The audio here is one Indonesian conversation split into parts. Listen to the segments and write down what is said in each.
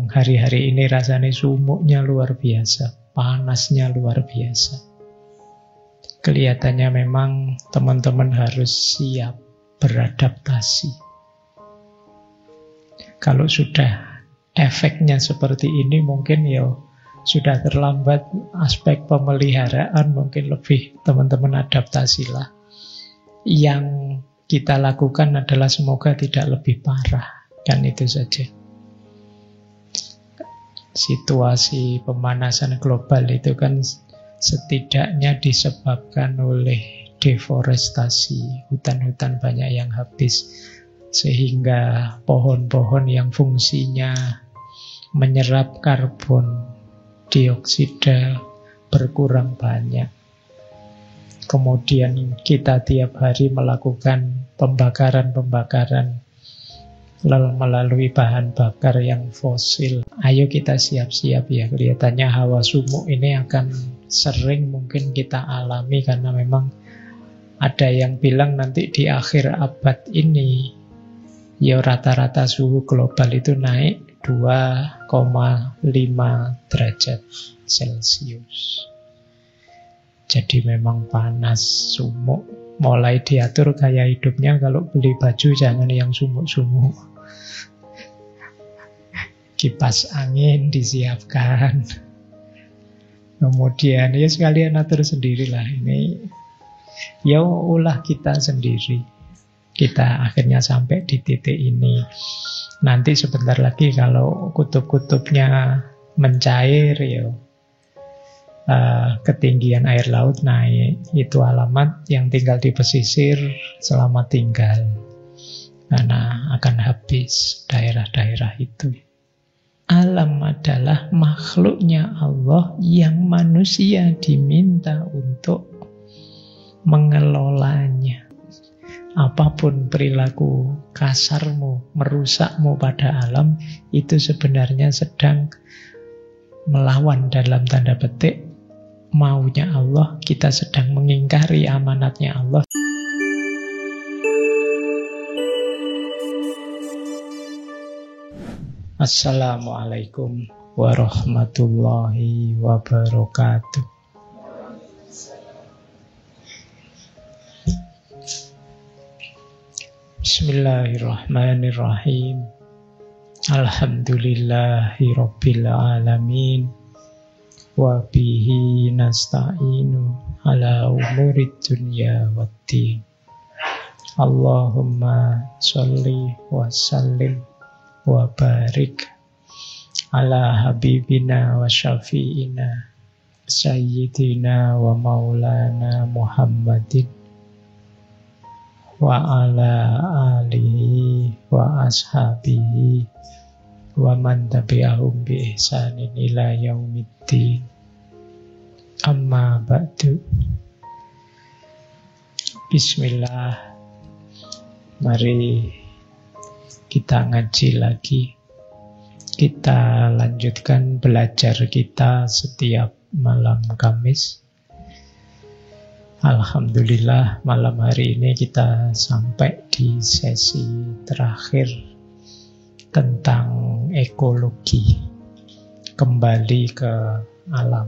yang hari-hari ini rasanya sumuknya luar biasa, panasnya luar biasa. Kelihatannya memang teman-teman harus siap beradaptasi. Kalau sudah efeknya seperti ini mungkin ya sudah terlambat aspek pemeliharaan, mungkin lebih teman-teman adaptasilah. Yang kita lakukan adalah semoga tidak lebih parah, kan itu saja. Situasi pemanasan global itu kan setidaknya disebabkan oleh deforestasi, hutan-hutan banyak yang habis, sehingga pohon-pohon yang fungsinya menyerap karbon dioksida berkurang banyak. Kemudian kita tiap hari melakukan pembakaran-pembakaran melalui bahan bakar yang fosil. Ayo kita siap-siap ya. Kelihatannya hawa sumuk ini akan sering mungkin kita alami, karena memang ada yang bilang nanti di akhir abad ini ya rata-rata suhu global itu naik 2,5 derajat Celcius. Jadi memang panas, sumuk. Mulai diatur gaya hidupnya, kalau beli baju jangan yang sumuk-sumuk. Kipas angin disiapkan. Kemudian ya sekalian atur sendirilah ini. Ya ulah kita sendiri. Kita akhirnya sampai di titik ini. Nanti sebentar lagi kalau kutub-kutubnya mencair ya ketinggian air laut naik. Itu alamat yang tinggal di pesisir selamat tinggal, karena akan habis daerah-daerah itu. Alam adalah makhluknya Allah yang manusia diminta untuk mengelolanya. Apapun perilaku kasarmu, merusakmu pada alam, itu sebenarnya sedang melawan dalam tanda petik maunya Allah. Kita sedang mengingkari amanatnya Allah. Assalamualaikum warahmatullahi wabarakatuh. Bismillahirrahmanirrahim. Alhamdulillahi rabbil alamin. Wa bihi nasta'inu ala umurid dunya waddin. Allahumma sholli wa sallim wa barik ala habibina wa syafi'ina sayyidina wa maulana Muhammadin wa ala alihi wa ashabihi wa man tabi'ahum bi ihsanin ila yaumiddin. Amma ba'du. Bismillah. Mari kita ngaji lagi. Kita lanjutkan belajar kita setiap malam Kamis. Alhamdulillah, malam hari ini kita sampai di sesi terakhir tentang ekologi. Kembali ke alam.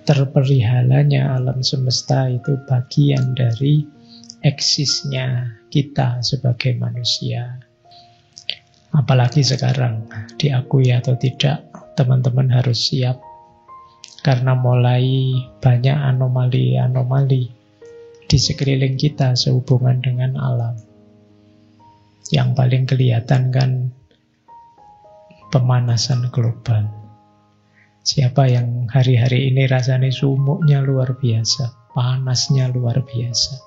Terperihalanya alam semesta itu bagian dari eksisnya kita sebagai manusia. Apalagi sekarang, diakui atau tidak, teman-teman harus siap. Karena mulai banyak anomali-anomali di sekeliling kita sehubungan dengan alam. Yang paling kelihatan kan pemanasan global. Siapa yang hari-hari ini rasanya sumuknya luar biasa, panasnya luar biasa.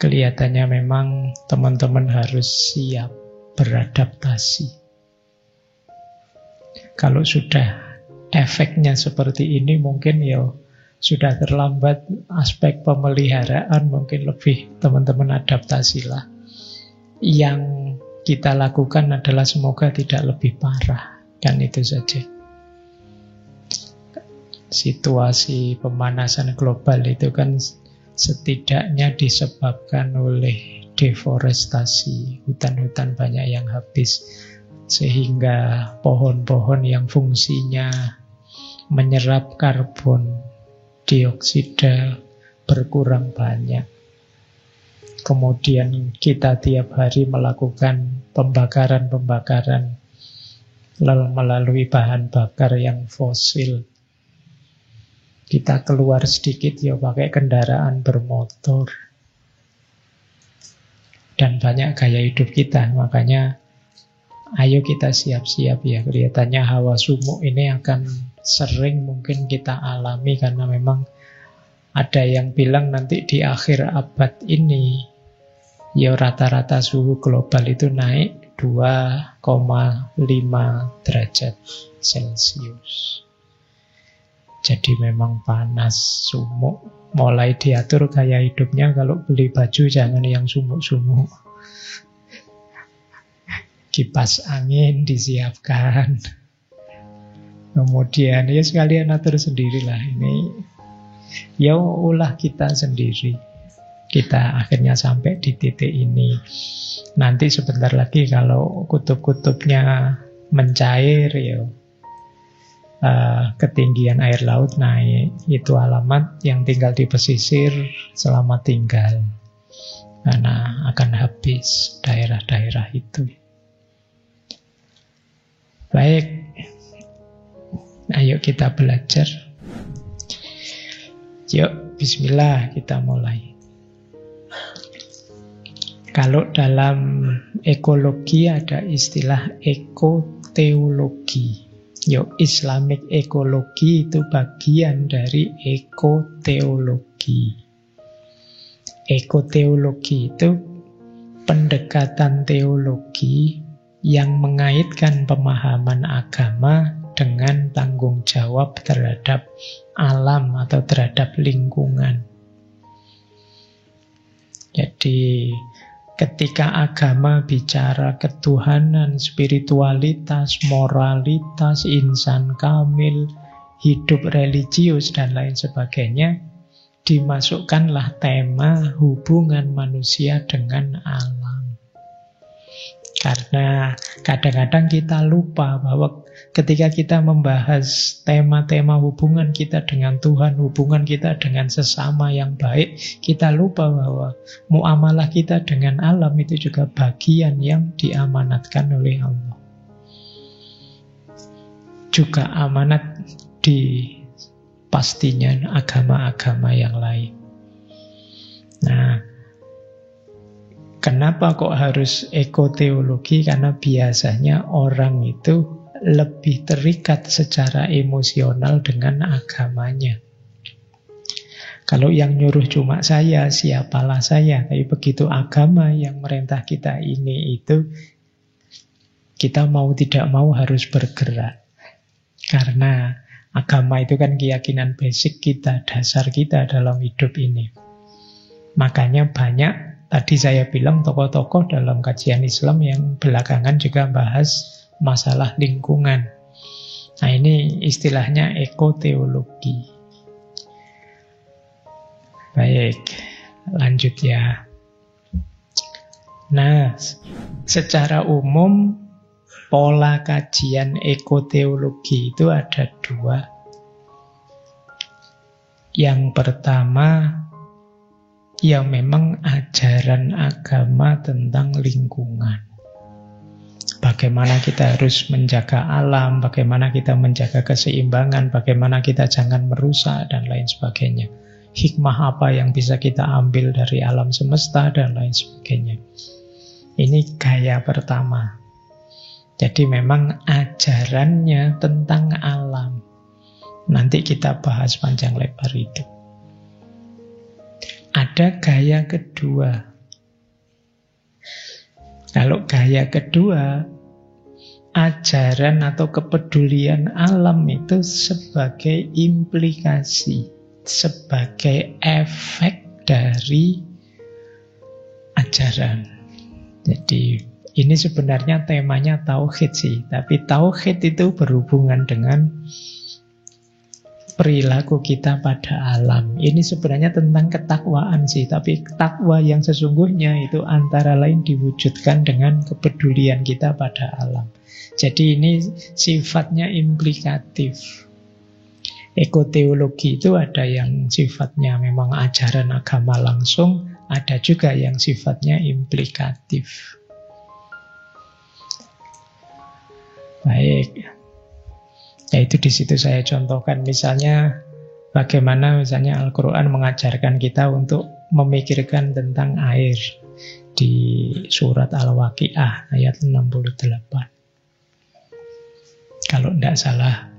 Kelihatannya memang teman-teman harus siap beradaptasi. Kalau sudah efeknya seperti ini mungkin ya sudah terlambat aspek pemeliharaan, mungkin lebih teman-teman adaptasilah. Yang kita lakukan adalah semoga tidak lebih parah, kan itu saja. Situasi pemanasan global itu kan setidaknya disebabkan oleh deforestasi, hutan-hutan banyak yang habis, sehingga pohon-pohon yang fungsinya menyerap karbon dioksida berkurang banyak. Kemudian kita tiap hari melakukan pembakaran-pembakaran melalui bahan bakar yang fosil. Kita keluar sedikit ya pakai kendaraan bermotor. Dan banyak gaya hidup kita. Makanya ayo kita siap-siap ya. Kelihatannya hawa sumuk ini akan sering mungkin kita alami, karena memang ada yang bilang nanti di akhir abad ini ya rata-rata suhu global itu naik 2,5 derajat Celcius. Jadi memang panas, sumuk. Mulai diatur gaya hidupnya, kalau beli baju jangan yang sumuk-sumuk. Kipas angin disiapkan. Kemudian ya sekalian atur sendirilah ini. Ya ulah kita sendiri. Kita akhirnya sampai di titik ini. Nanti sebentar lagi kalau kutub-kutubnya mencair ya ketinggian air laut naik. Itu alamat yang tinggal di pesisir selamat tinggal, karena akan habis daerah-daerah itu. Baik, ayo kita belajar. Yuk, bismillah, kita mulai. Kalau dalam ekologi ada istilah ekoteologi. Islamic ekologi itu bagian dari ekoteologi. Ekoteologi itu pendekatan teologi yang mengaitkan pemahaman agama dengan tanggung jawab terhadap alam atau terhadap lingkungan. Jadi ketika agama bicara ketuhanan, spiritualitas, moralitas, insan kamil, hidup religius, dan lain sebagainya, dimasukkanlah tema hubungan manusia dengan alam. Karena kadang-kadang kita lupa bahwa ketika kita membahas tema-tema hubungan kita dengan Tuhan, hubungan kita dengan sesama yang baik, kita lupa bahwa muamalah kita dengan alam itu juga bagian yang diamanatkan oleh Allah. Juga amanat di pastinya agama-agama yang lain. Nah, kenapa kok harus ekoteologi? Karena biasanya orang itu lebih terikat secara emosional dengan agamanya. Kalau yang nyuruh cuma saya, siapalah saya. Tapi begitu agama yang merintah kita ini itu, kita mau tidak mau harus bergerak. Karena agama itu kan keyakinan basic kita, dasar kita dalam hidup ini. Makanya banyak, tadi saya bilang tokoh-tokoh dalam kajian Islam yang belakangan juga bahas masalah lingkungan. Nah, ini istilahnya ekoteologi. Baik, lanjut ya. Nah, secara umum pola kajian ekoteologi itu ada dua. Yang pertama, ya memang ajaran agama tentang lingkungan. Bagaimana kita harus menjaga alam, bagaimana kita menjaga keseimbangan, bagaimana kita jangan merusak, dan lain sebagainya. Hikmah apa yang bisa kita ambil dari alam semesta, dan lain sebagainya. Ini gaya pertama. Jadi memang ajarannya tentang alam. Nanti kita bahas panjang lebar itu. Ada gaya kedua. Kalau gaya kedua, ajaran atau kepedulian alam itu sebagai implikasi, sebagai efek dari ajaran. Jadi ini sebenarnya temanya tauhid sih, tapi tauhid itu berhubungan dengan perilaku kita pada alam. Ini sebenarnya tentang ketakwaan sih, tapi takwa yang sesungguhnya itu antara lain diwujudkan dengan kepedulian kita pada alam. Jadi ini sifatnya implikatif. Ekoteologi itu ada yang sifatnya memang ajaran agama langsung, ada juga yang sifatnya implikatif. Baik. Ya itu di situ saya contohkan misalnya bagaimana misalnya Al-Quran mengajarkan kita untuk memikirkan tentang air di surat Al-Waqi'ah ayat 68. Kalau tidak salah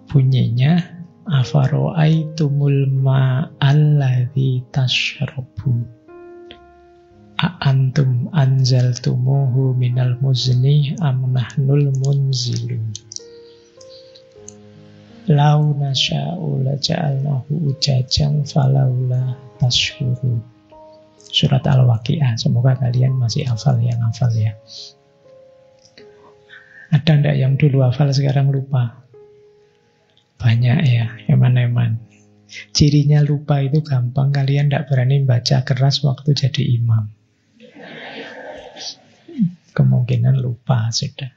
bunyinya, afaro'aitumul ma'alladzi tashrabu a'antum anzaltumuhu minal muzni am nahnul munzilun. Lau nasya'u laja'alnahu ujajan falaula tashkuru. Surat Al-Waqi'ah. Semoga kalian masih hafal yang hafal ya. Ada enggak yang dulu hafal sekarang lupa? Banyak ya, eman-eman. Cirinya lupa itu gampang, kalian enggak berani baca keras waktu jadi imam. Kemungkinan lupa sudah.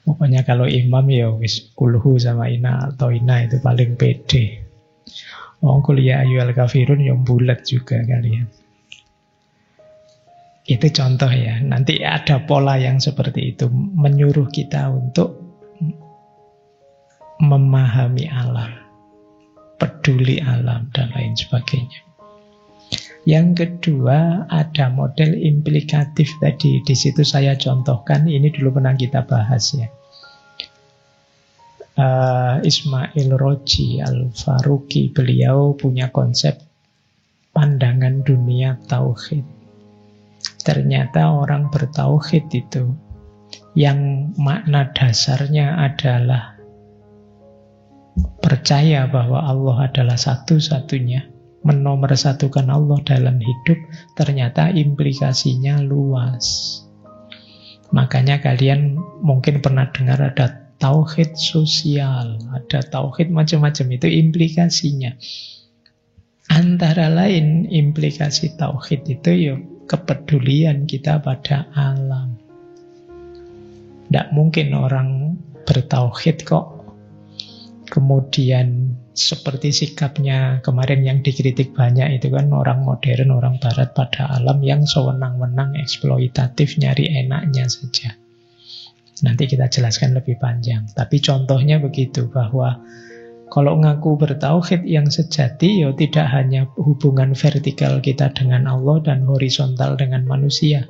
Pokoknya kalau imam ya wis kulhu sama ina atau ina itu paling pede. Kuliah ayyuhal kafirun yang bulat juga kalian. Itu contoh ya. Nanti ada pola yang seperti itu menyuruh kita untuk memahami alam, peduli alam dan lain sebagainya. Yang kedua ada model implikatif tadi. Di situ saya contohkan, ini dulu pernah kita bahas ya. Ismail Roji Al-Faruqi, beliau punya konsep pandangan dunia tauhid. Ternyata orang bertauhid itu yang makna dasarnya adalah percaya bahwa Allah adalah satu-satunya, menomorsatukan Allah dalam hidup, ternyata implikasinya luas. Makanya kalian mungkin pernah dengar ada tauhid sosial, ada tauhid macam-macam, itu implikasinya. Antara lain implikasi tauhid itu ya kepedulian kita pada alam. Tidak mungkin orang bertauhid kok kemudian seperti sikapnya kemarin yang dikritik banyak itu kan orang modern, orang barat pada alam yang sewenang-wenang, eksploitatif, nyari enaknya saja. Nanti kita jelaskan lebih panjang. Tapi contohnya begitu, bahwa kalau ngaku bertauhid yang sejati, ya tidak hanya hubungan vertikal kita dengan Allah dan horizontal dengan manusia.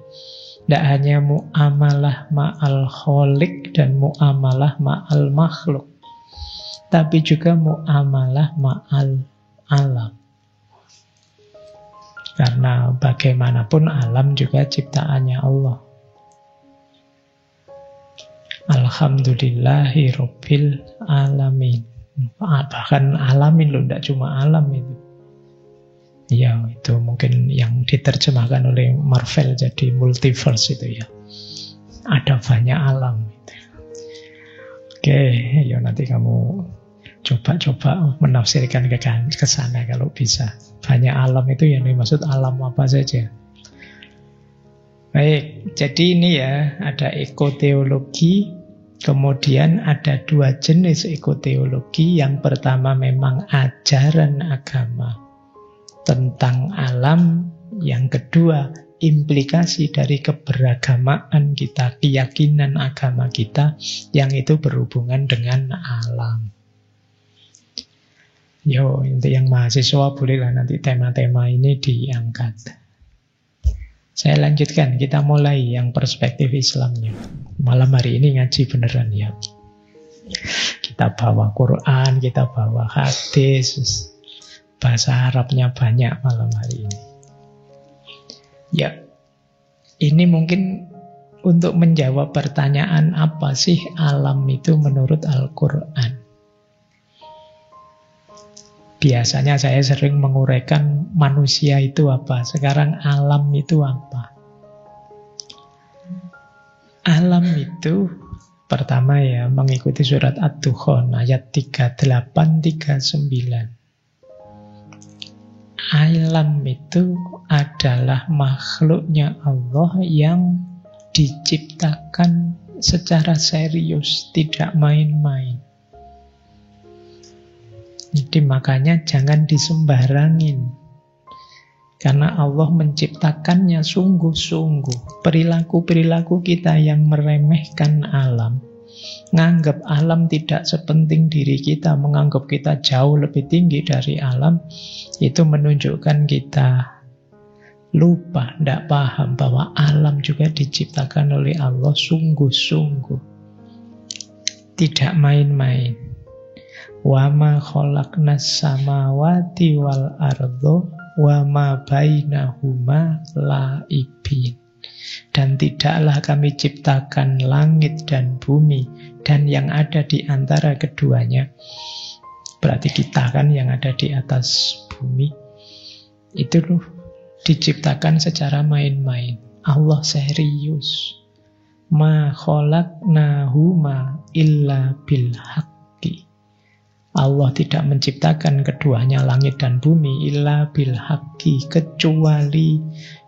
Tidak hanya muamalah ma'al kholiq dan muamalah ma'al makhluk, tapi juga muamalah ma'al alam. Karena bagaimanapun alam juga ciptaannya Allah. Alhamdulillahi Rabbil Alamin. Bahkan alamin loh, tidak cuma alam itu. Ya, itu mungkin yang diterjemahkan oleh Marvel jadi multiverse itu ya. Ada banyak alam itu. Oke, ya nanti kamu coba menafsirkan ke sana kalau bisa. Banyak alam itu yang dimaksud alam apa saja. Baik, jadi ini ya, ada ekoteologi, kemudian ada dua jenis ekoteologi. Yang pertama memang ajaran agama tentang alam, yang kedua implikasi dari keberagamaan kita, keyakinan agama kita yang itu berhubungan dengan alam. Yo, untuk yang mahasiswa bolehlah nanti tema-tema ini diangkat. Saya lanjutkan, kita mulai yang perspektif Islamnya. Malam hari ini ngaji beneran ya. Kita bawa Quran, kita bawa hadis, bahasa Arabnya banyak malam hari ini. Ya, ini mungkin untuk menjawab pertanyaan apa sih alam itu menurut Al-Quran. Biasanya saya sering menguraikan manusia itu apa, sekarang alam itu apa. Alam itu Pertama ya, mengikuti surat Ad-Dukhan ayat 38-39. Alam itu adalah makhluknya Allah yang diciptakan secara serius, tidak main-main. Jadi makanya jangan disembarangin. Karena Allah menciptakannya sungguh-sungguh. Perilaku-perilaku kita yang meremehkan alam, nganggap alam tidak sepenting diri kita, menganggap kita jauh lebih tinggi dari alam, itu menunjukkan kita lupa, tidak paham bahwa alam juga diciptakan oleh Allah sungguh-sungguh. Tidak main-main. Wa ma khalaqnas samawati wal ardo wa ma bainahuma la'ibin. Dan tidaklah kami ciptakan langit dan bumi dan yang ada di antara keduanya. Berarti kita kan yang ada di atas bumi. Itu loh diciptakan secara main-main. Allah serius. Ma khalaqnahuma illa bil haqqi. Allah tidak menciptakan keduanya langit dan bumi illa bil haqqi, kecuali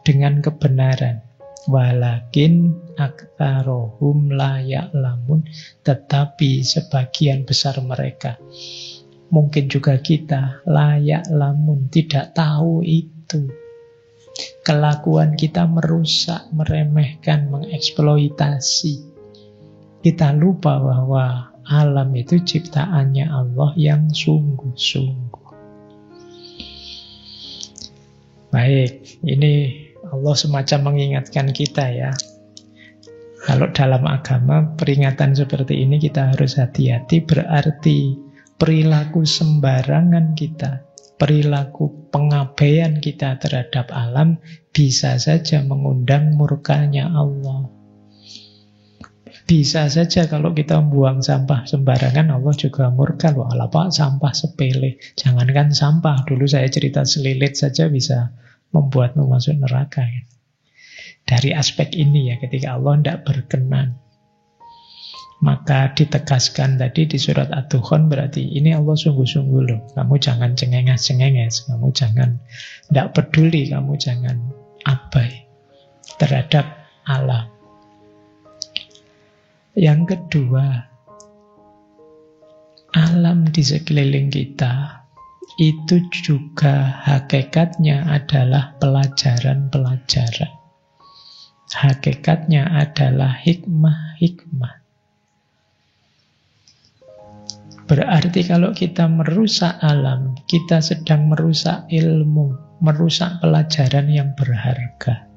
dengan kebenaran. Walakin aktsarohum la ya'lamun, tetapi sebagian besar mereka, mungkin juga kita, la ya'lamun, tidak tahu itu. Kelakuan kita merusak, meremehkan, mengeksploitasi. Kita lupa bahwa alam itu ciptaannya Allah yang sungguh-sungguh. Baik, ini Allah semacam mengingatkan kita ya. Kalau dalam agama peringatan seperti ini kita harus hati-hati, berarti perilaku sembarangan kita, perilaku pengabaian kita terhadap alam bisa saja mengundang murkanya Allah. Bisa saja kalau kita buang sampah sembarangan, Allah juga murka. Loh, ala Pak, sampah sepele. Jangankan sampah, dulu saya cerita selilit saja bisa membuatmu masuk neraka. Dari aspek ini ya, ketika Allah tidak berkenan, maka ditegaskan tadi di surat Ad-Dukhan, berarti ini Allah sungguh-sungguh loh. Kamu jangan cengenges-cengenges, kamu jangan tidak peduli, kamu jangan abai terhadap alam. Yang kedua, alam di sekeliling kita itu juga hakikatnya adalah pelajaran-pelajaran. Hakikatnya adalah hikmah-hikmah. Berarti kalau kita merusak alam, kita sedang merusak ilmu, merusak pelajaran yang berharga.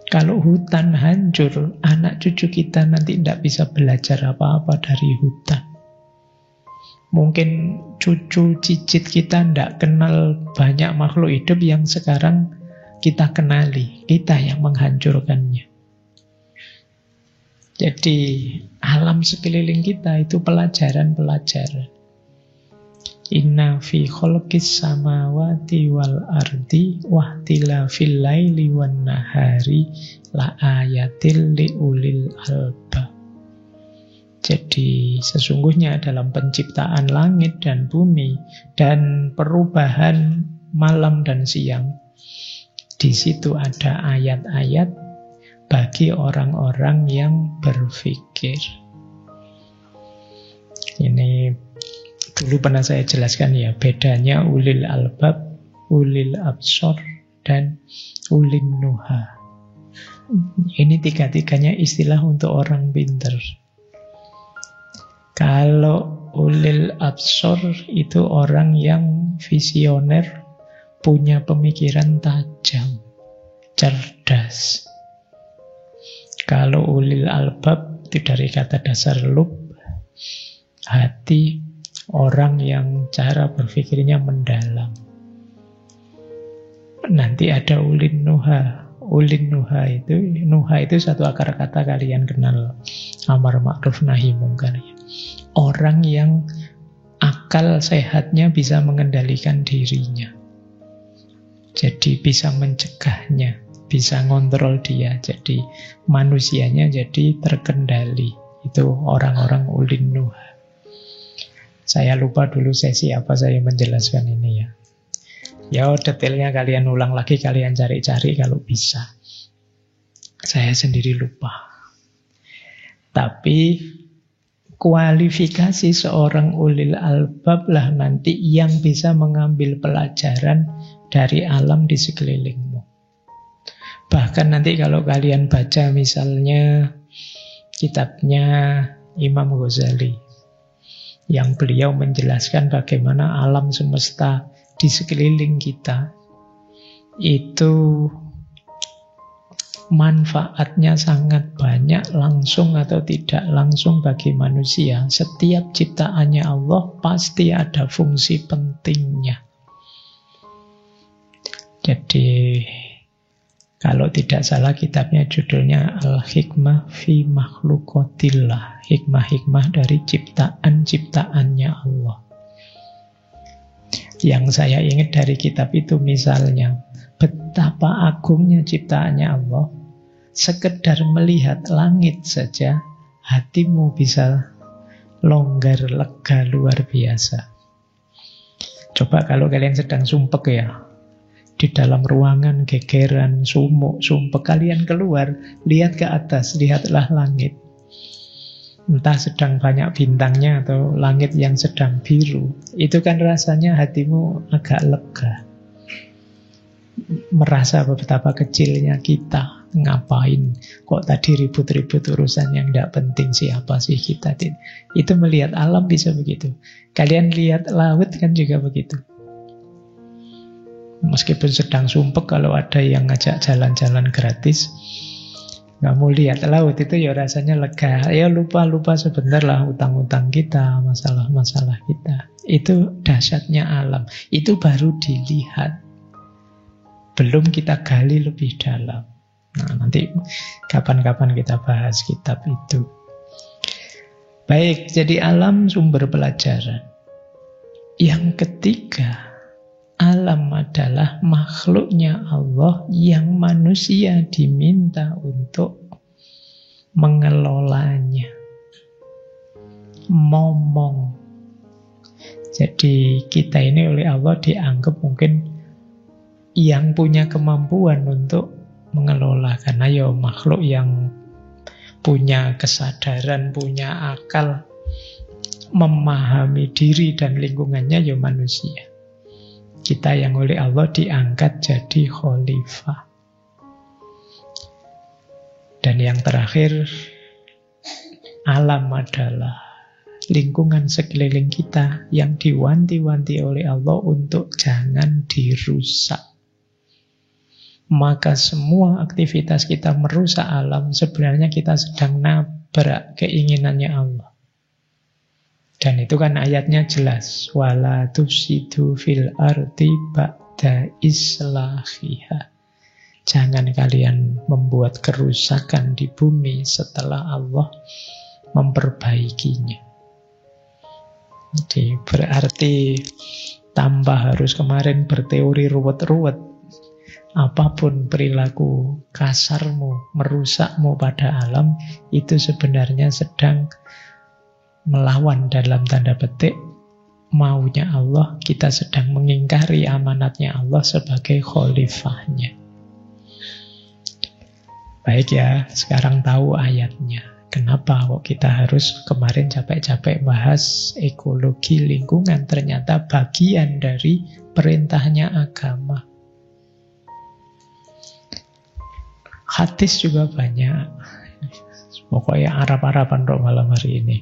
Kalau hutan hancur, anak cucu kita nanti tidak bisa belajar apa-apa dari hutan. Mungkin cucu cicit kita tidak kenal banyak makhluk hidup yang sekarang kita kenali. Kita yang menghancurkannya. Jadi alam sekeliling kita itu pelajaran-pelajaran. Inna fi khalqis samawati wal ardi wahtilafil laili wan nahari la ayatil liulil albab. Jadi sesungguhnya dalam penciptaan langit dan bumi dan perubahan malam dan siang, di situ ada ayat-ayat bagi orang-orang yang berpikir. Ini dulu pernah saya jelaskan ya, bedanya ulil albab, ulil absor, dan ulil nuha. Ini tiga-tiganya istilah untuk orang pintar. Kalau ulil absor itu orang yang visioner, punya pemikiran tajam, cerdas. Kalau ulil albab itu dari kata dasar lub, hati, orang yang cara berpikirnya mendalam. Nanti ada ulin nuha. Ulin nuha itu satu akar kata kalian kenal, amar ma'ruf nahi mungkar. Orang yang akal sehatnya bisa mengendalikan dirinya. Jadi bisa mencegahnya. bisa ngontrol dia. Jadi manusianya jadi terkendali. Itu orang-orang ulin nuha. Saya lupa dulu sesi apa saya menjelaskan ini ya. Ya detailnya kalian ulang lagi, kalian cari-cari kalau bisa. Saya sendiri lupa. Tapi kualifikasi seorang ulil albab lah nanti yang bisa mengambil pelajaran dari alam di sekelilingmu. Bahkan nanti kalau kalian baca misalnya kitabnya Imam Ghazali, yang beliau menjelaskan bagaimana alam semesta di sekeliling kita itu manfaatnya sangat banyak, langsung atau tidak langsung bagi manusia. Setiap ciptaannya Allah pasti ada fungsi pentingnya. Jadi kalau tidak salah kitabnya judulnya Al-Hikmah fi Makhluqatillah, hikmah-hikmah dari ciptaan-ciptaannya Allah. Yang saya ingat dari kitab itu misalnya, betapa agungnya ciptaannya Allah. Sekedar melihat langit saja, hatimu bisa longgar, lega, luar biasa. Coba kalau kalian sedang sumpek ya, di dalam ruangan gegeran, sumuk, sumpek, kalian keluar, lihat ke atas, lihatlah langit. Entah sedang banyak bintangnya atau langit yang sedang biru. Itu kan rasanya hatimu agak lega. Merasa betapa kecilnya kita. Ngapain? Kok tadi ribut-ribut urusan yang tidak penting, siapa sih kita? Itu melihat alam bisa begitu. Kalian lihat laut kan juga begitu. Meskipun sedang sumpek, kalau ada yang ngajak jalan-jalan gratis, kamu lihat laut itu ya rasanya lega. Ya lupa-lupa sebentar lah utang-utang kita, masalah-masalah kita. Itu dahsyatnya alam. Itu baru dilihat. Belum kita gali lebih dalam. Nah, nanti kapan-kapan kita bahas kitab itu. Baik, jadi alam sumber pelajaran. Yang ketiga, alam adalah makhluknya Allah yang manusia diminta untuk mengelolanya. Momong. Jadi kita ini oleh Allah dianggap mungkin yang punya kemampuan untuk mengelola. Karena ya makhluk yang punya kesadaran, punya akal, memahami diri dan lingkungannya ya manusia. Kita yang oleh Allah diangkat jadi khalifah. Dan yang terakhir, alam adalah lingkungan sekeliling kita yang diwanti-wanti oleh Allah untuk jangan dirusak. Maka semua aktivitas kita merusak alam, sebenarnya kita sedang nabrak keinginannya Allah. Dan itu kan ayatnya jelas, wala tufsidu fil ardi ba'da islahiha. Jangan kalian membuat kerusakan di bumi setelah Allah memperbaikinya. Jadi berarti tambah harus kemarin berteori ruwet-ruwet. Apapun perilaku kasarmu, merusakmu pada alam, itu sebenarnya sedang melawan dalam tanda petik maunya Allah. Kita sedang mengingkari amanatnya Allah sebagai khalifahnya. Baik ya, sekarang tahu ayatnya. Kenapa kok kita harus kemarin capek-capek bahas ekologi lingkungan? Ternyata bagian dari perintahnya agama. Hadis juga banyak. Pokoknya Arab-Araban roh malam hari ini.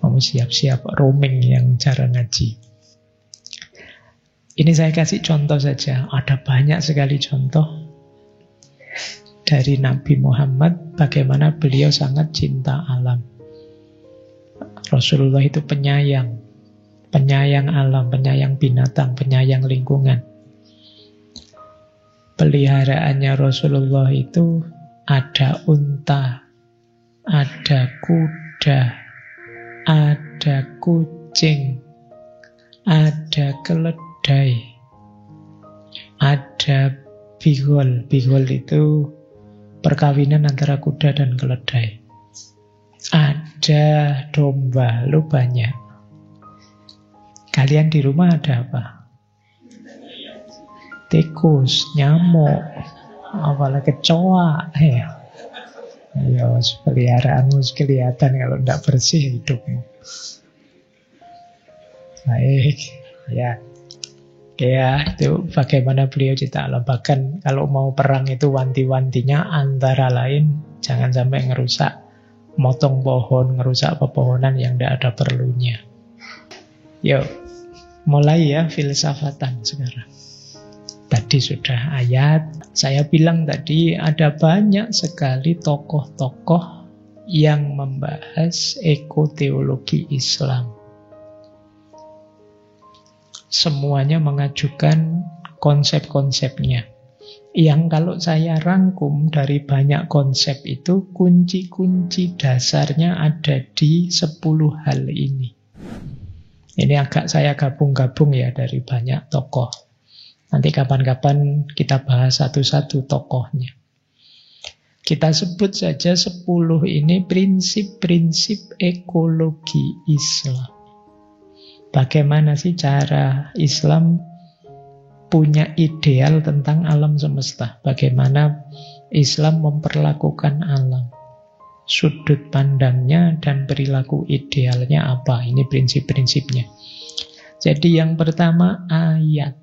Kamu siap-siap roaming yang cara ngaji. Ini saya kasih contoh saja. Ada banyak sekali contoh dari Nabi Muhammad bagaimana beliau sangat cinta alam. Rasulullah itu penyayang. Penyayang alam, penyayang binatang, penyayang lingkungan. Peliharaannya Rasulullah itu ada unta, ada kuda, ada kucing, ada keledai, ada Bigol. Bigol itu perkawinan antara kuda dan keledai. Ada domba, lu banyak. Kalian di rumah ada apa? Tikus, nyamuk, apalagi kecoa. Ya, peliharaanmu kelihatan kalau tidak bersih hidupmu. Baik, ya. Oke ya, itu bagaimana beliau cipta alam. Bahkan kalau mau perang itu wanti-wantinya antara lain jangan sampai ngerusak, motong pohon, ngerusak pepohonan yang tidak ada perlunya. Yuk, mulai ya filsafatan sekarang. Tadi sudah ayat, saya bilang tadi ada banyak sekali tokoh-tokoh yang membahas ekoteologi Islam. Semuanya mengajukan konsep-konsepnya. Yang kalau saya rangkum dari banyak konsep itu, kunci-kunci dasarnya ada di 10 hal ini. Ini agak saya gabung-gabung ya dari banyak tokoh. Nanti kapan-kapan kita bahas satu-satu tokohnya. Kita sebut saja 10 ini prinsip-prinsip ekologi Islam. Bagaimana sih cara Islam punya ideal tentang alam semesta? Bagaimana Islam memperlakukan alam? Sudut pandangnya dan perilaku idealnya apa? Ini prinsip-prinsipnya. Jadi yang pertama ayat.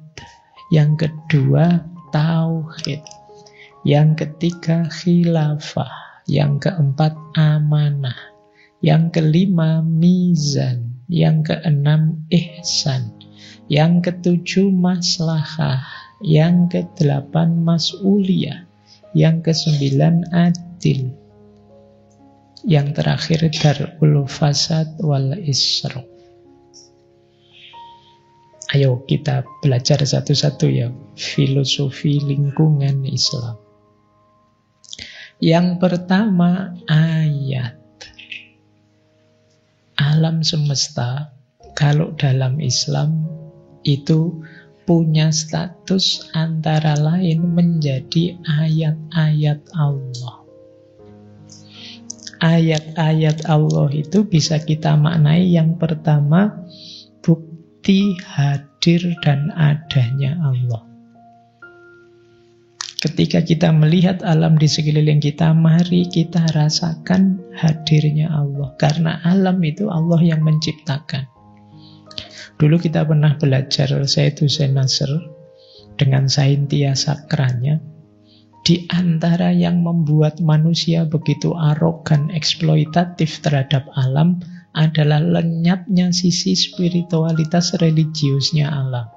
Yang kedua tauhid. Yang ketiga khilafah. Yang keempat amanah. Yang kelima mizan. Yang keenam ihsan. Yang ketujuh maslahah. Yang kedelapan mas'uliyah. Yang kesembilan adil. Yang terakhir darul fasad wal isra. Ayo kita belajar satu-satu ya filosofi lingkungan Islam. Yang pertama ayat. Alam semesta kalau dalam Islam itu punya status antara lain menjadi ayat-ayat Allah. Ayat-ayat Allah itu bisa kita maknai yang pertama bukti hadir dan adanya Allah. Ketika kita melihat alam di sekeliling kita, mari kita rasakan hadirnya Allah. Karena alam itu Allah yang menciptakan. Dulu kita pernah belajar Said Hussein Nasr dengan Saintia Sakranya. Di antara yang membuat manusia begitu arogan, eksploitatif terhadap alam adalah lenyapnya sisi spiritualitas religiusnya alam.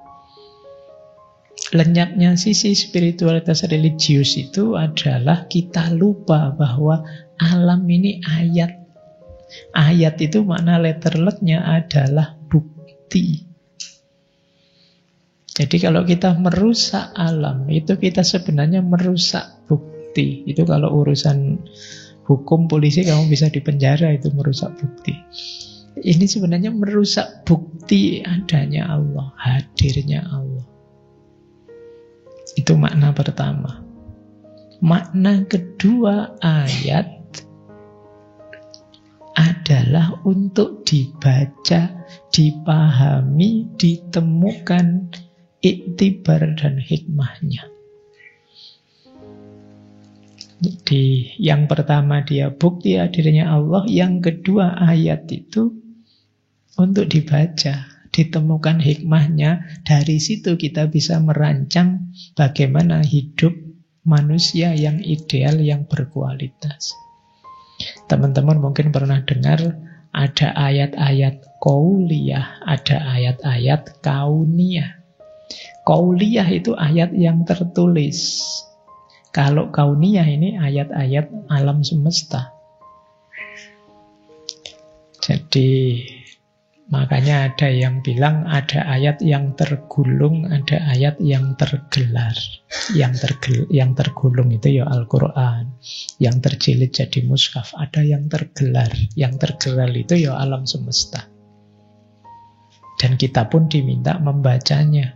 Lenyapnya sisi spiritualitas religius itu adalah kita lupa bahwa alam ini ayat. Ayat itu makna letterleknya adalah bukti. Jadi kalau kita merusak alam, itu kita sebenarnya merusak bukti. Itu kalau urusan hukum polisi kamu bisa dipenjara, itu merusak bukti. Ini sebenarnya merusak bukti adanya Allah, hadirnya Allah. Itu makna pertama. Makna kedua ayat adalah untuk dibaca, dipahami, ditemukan iktibar dan hikmahnya. Jadi yang pertama dia bukti hadirnya Allah, yang kedua ayat itu untuk dibaca, ditemukan hikmahnya. Dari situ kita bisa merancang bagaimana hidup manusia yang ideal, yang berkualitas. Teman-teman mungkin pernah dengar ada ayat-ayat qauliyah, ada ayat-ayat kauniyah. Qauliyah itu ayat yang tertulis. Kalau kauniyah ini ayat-ayat alam semesta. Jadi makanya ada yang bilang ada ayat yang tergulung, ada ayat yang tergelar. Yang tergulung itu ya Al-Quran. Yang terjilid jadi mushaf. Ada yang tergelar. Yang tergelar itu ya alam semesta. Dan kita pun diminta membacanya.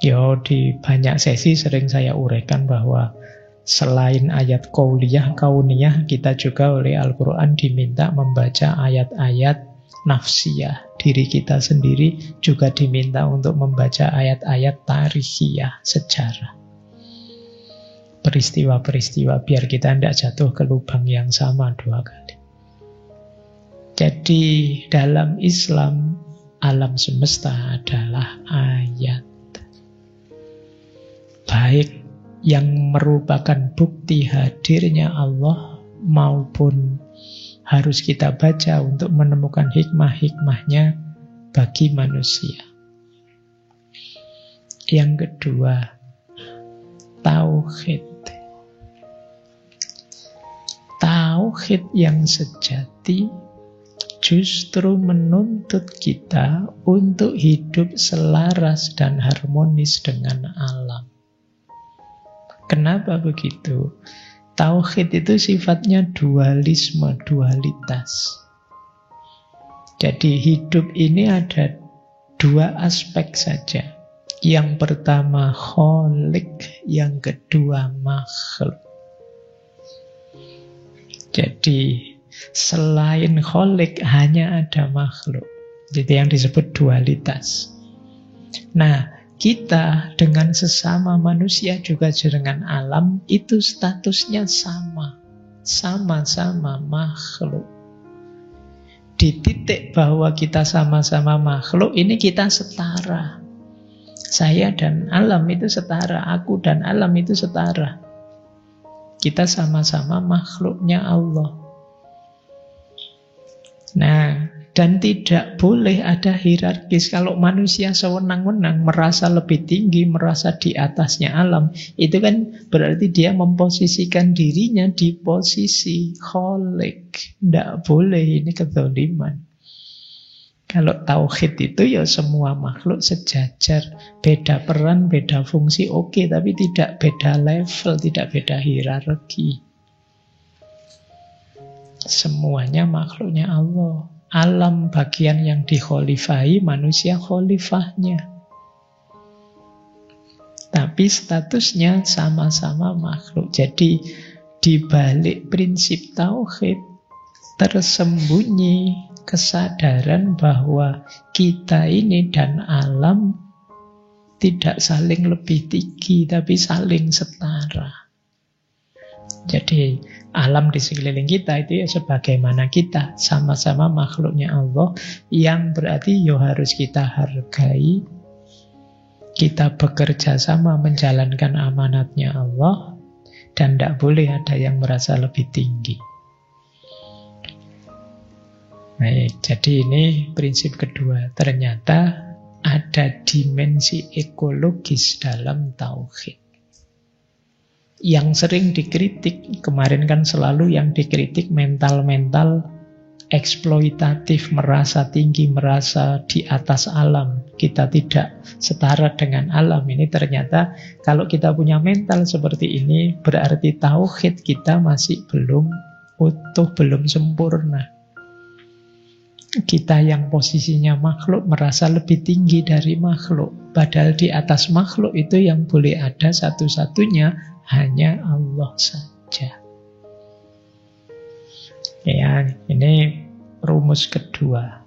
Yo, di banyak sesi sering saya uraikan bahwa selain ayat qauliyah, kauniyah, kita juga oleh Al-Quran diminta membaca ayat-ayat nafsiyah. Diri kita sendiri juga diminta untuk membaca ayat-ayat tarikhiyah, sejarah. Peristiwa-peristiwa, biar kita tidak jatuh ke lubang yang sama 2 kali. Jadi dalam Islam, alam semesta adalah ayat. Baik yang merupakan bukti hadirnya Allah maupun harus kita baca untuk menemukan hikmah-hikmahnya bagi manusia. Yang kedua, tauhid. Tauhid yang sejati justru menuntut kita untuk hidup selaras dan harmonis dengan alam. Kenapa begitu? Tauhid itu sifatnya dualisme, dualitas. Jadi hidup ini ada 2 aspek saja. Yang pertama kholik, yang kedua makhluk. Jadi selain kholik hanya ada makhluk. Jadi yang disebut dualitas. Nah, kita dengan sesama manusia juga dengan alam itu statusnya sama. Sama-sama makhluk. Di titik bahwa kita sama-sama makhluk, ini kita setara. Saya dan alam itu setara, aku dan alam itu setara. Kita sama-sama makhluknya Allah. Nah, dan tidak boleh ada hierarkis. Kalau manusia sewenang-wenang merasa lebih tinggi, merasa di atasnya alam, itu kan berarti dia memposisikan dirinya di posisi kholik. Tidak boleh, ini kezaliman. Kalau tauhid itu ya semua makhluk sejajar, beda peran, beda fungsi, oke, tapi tidak beda level, tidak beda hierarki. Semuanya makhluknya Allah. Alam bagian yang dikhalifahi, manusia khalifahnya. Tapi statusnya sama-sama makhluk. Jadi di balik prinsip tauhid tersembunyi kesadaran bahwa kita ini dan alam tidak saling lebih tinggi, tapi saling setara. Jadi alam di sekeliling kita itu ya sebagaimana kita, sama-sama makhluknya Allah, yang berarti ya harus kita hargai. Kita bekerja sama menjalankan amanatnya Allah, dan tidak boleh ada yang merasa lebih tinggi. Baik, jadi ini prinsip kedua. Ternyata ada dimensi ekologis dalam tauhid. Yang sering dikritik, kemarin kan selalu yang dikritik mental-mental eksploitatif, merasa tinggi, merasa di atas alam. Kita tidak setara dengan alam. Ini ternyata kalau kita punya mental seperti ini, berarti tauhid kita masih belum utuh, belum sempurna. Kita yang posisinya makhluk merasa lebih tinggi dari makhluk. Padahal di atas makhluk itu yang boleh ada satu-satunya hanya Allah saja. Ya, ini rumus kedua.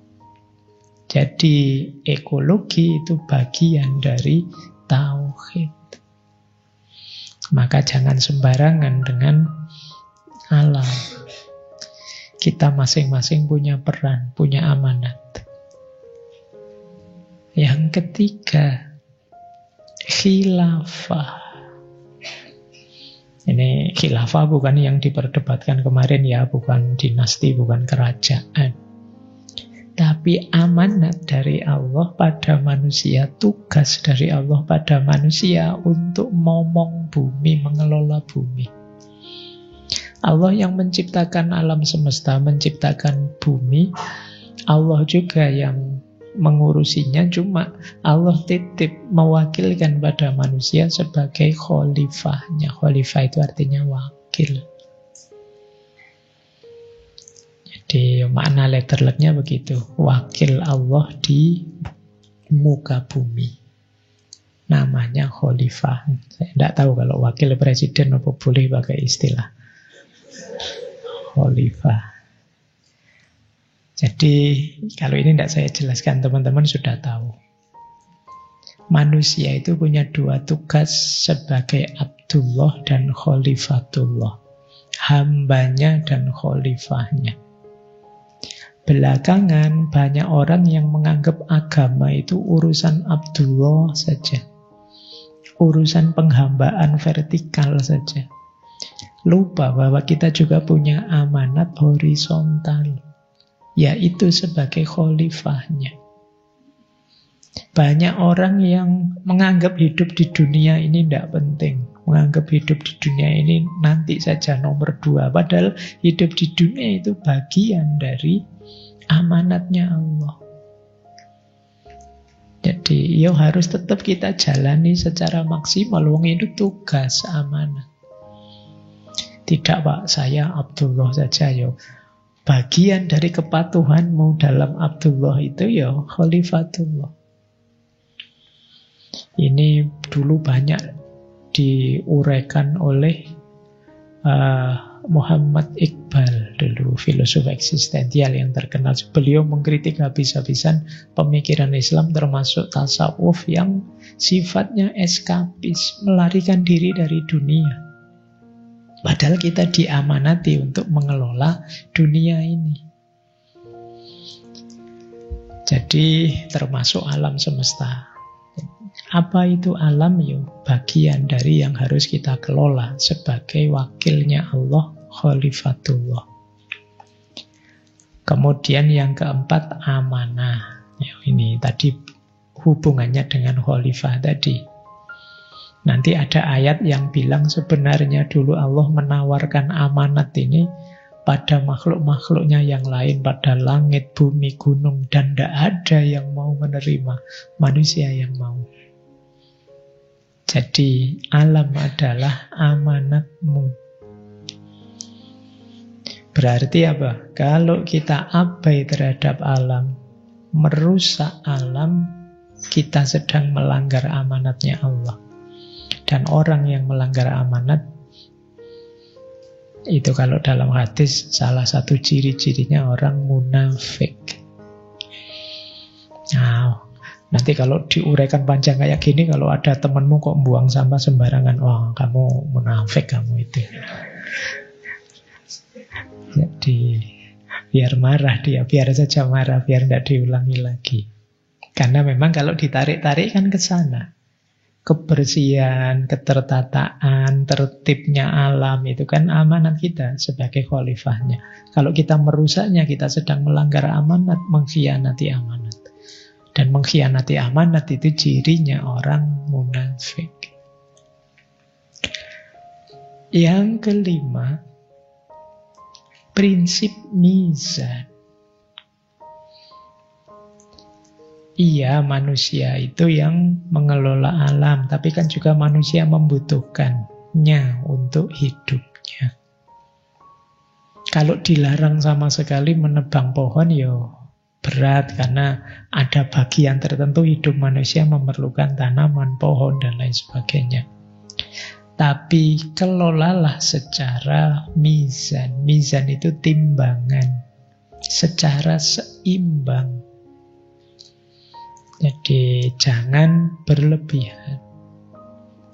Jadi ekologi itu bagian dari tauhid. Maka jangan sembarangan dengan alam. Kita masing-masing punya peran, punya amanat. Yang ketiga, khilafah. Ini khilafah bukan yang diperdebatkan kemarin ya, bukan dinasti, bukan kerajaan. Tapi amanat dari Allah pada manusia, tugas dari Allah pada manusia untuk momong bumi, mengelola bumi. Allah yang menciptakan alam semesta, menciptakan bumi, Allah juga yang mengurusinya, cuma Allah titip mewakilkan pada manusia sebagai khalifahnya. Khalifah itu artinya wakil. Jadi makna letter luck-nya begitu, wakil Allah di muka bumi. Nama namanya khalifah. Saya tidak tahu kalau wakil presiden apa boleh pakai istilah khalifah. Jadi kalau ini tidak saya jelaskan, teman-teman sudah tahu. Manusia itu punya dua tugas sebagai Abdullah dan Khalifatullah. Hambanya dan khalifahnya. Belakangan banyak orang yang menganggap agama itu urusan Abdullah saja. Urusan penghambaan vertikal saja. Lupa bahwa kita juga punya amanat horizontal, yaitu sebagai khalifahnya. Banyak orang yang menganggap hidup di dunia ini tidak penting. Menganggap hidup di dunia ini nanti saja nomor 2. Padahal hidup di dunia itu bagian dari amanatnya Allah. Jadi harus tetap kita jalani secara maksimal. Wong itu tugas amanat. Tidak Pak, saya Abdullah saja bagian dari kepatuhanmu dalam Abdullah itu Khalifatullah. Ini dulu banyak diuraikan oleh Muhammad Iqbal, dulu filosof eksistensial yang terkenal. Beliau mengkritik habis-habisan pemikiran Islam, termasuk tasawuf yang sifatnya eskapis, melarikan diri dari dunia. Padahal kita diamanati untuk mengelola dunia ini. Jadi termasuk alam semesta. Apa itu alam? Bagian dari yang harus kita kelola sebagai wakilnya Allah, Khalifatullah. Kemudian yang keempat, amanah. Ini tadi hubungannya dengan khalifah tadi. Nanti ada ayat yang bilang sebenarnya dulu Allah menawarkan amanat ini pada makhluk-makhluknya yang lain, pada langit, bumi, gunung, dan tidak ada yang mau menerima, manusia yang mau. Jadi alam adalah amanatmu. Berarti apa? Kalau kita abai terhadap alam, merusak alam, kita sedang melanggar amanatnya Allah. Dan orang yang melanggar amanat, itu kalau dalam hadis salah satu ciri-cirinya orang munafik. Nah, nanti kalau diuraikan panjang kayak gini, kalau ada temanmu kok buang sampah sembarangan, wah kamu munafik kamu itu. Jadi biar marah dia, biar saja marah, biar tidak diulangi lagi. Karena memang kalau ditarik-tarik kan ke sana. Kebersihan, ketertataan, tertibnya alam itu kan amanat kita sebagai khalifahnya. Kalau kita merusaknya, kita sedang melanggar amanat, mengkhianati amanat. Dan mengkhianati amanat itu cirinya orang munafik. Yang kelima, prinsip mizan. Iya, manusia itu yang mengelola alam, tapi kan juga manusia membutuhkannya untuk hidupnya. Kalau dilarang sama sekali menebang pohon, berat, karena ada bagian tertentu hidup manusia memerlukan tanaman, pohon, dan lain sebagainya. Tapi kelolalah secara mizan. Mizan itu timbangan, secara seimbang. Jadi jangan berlebihan.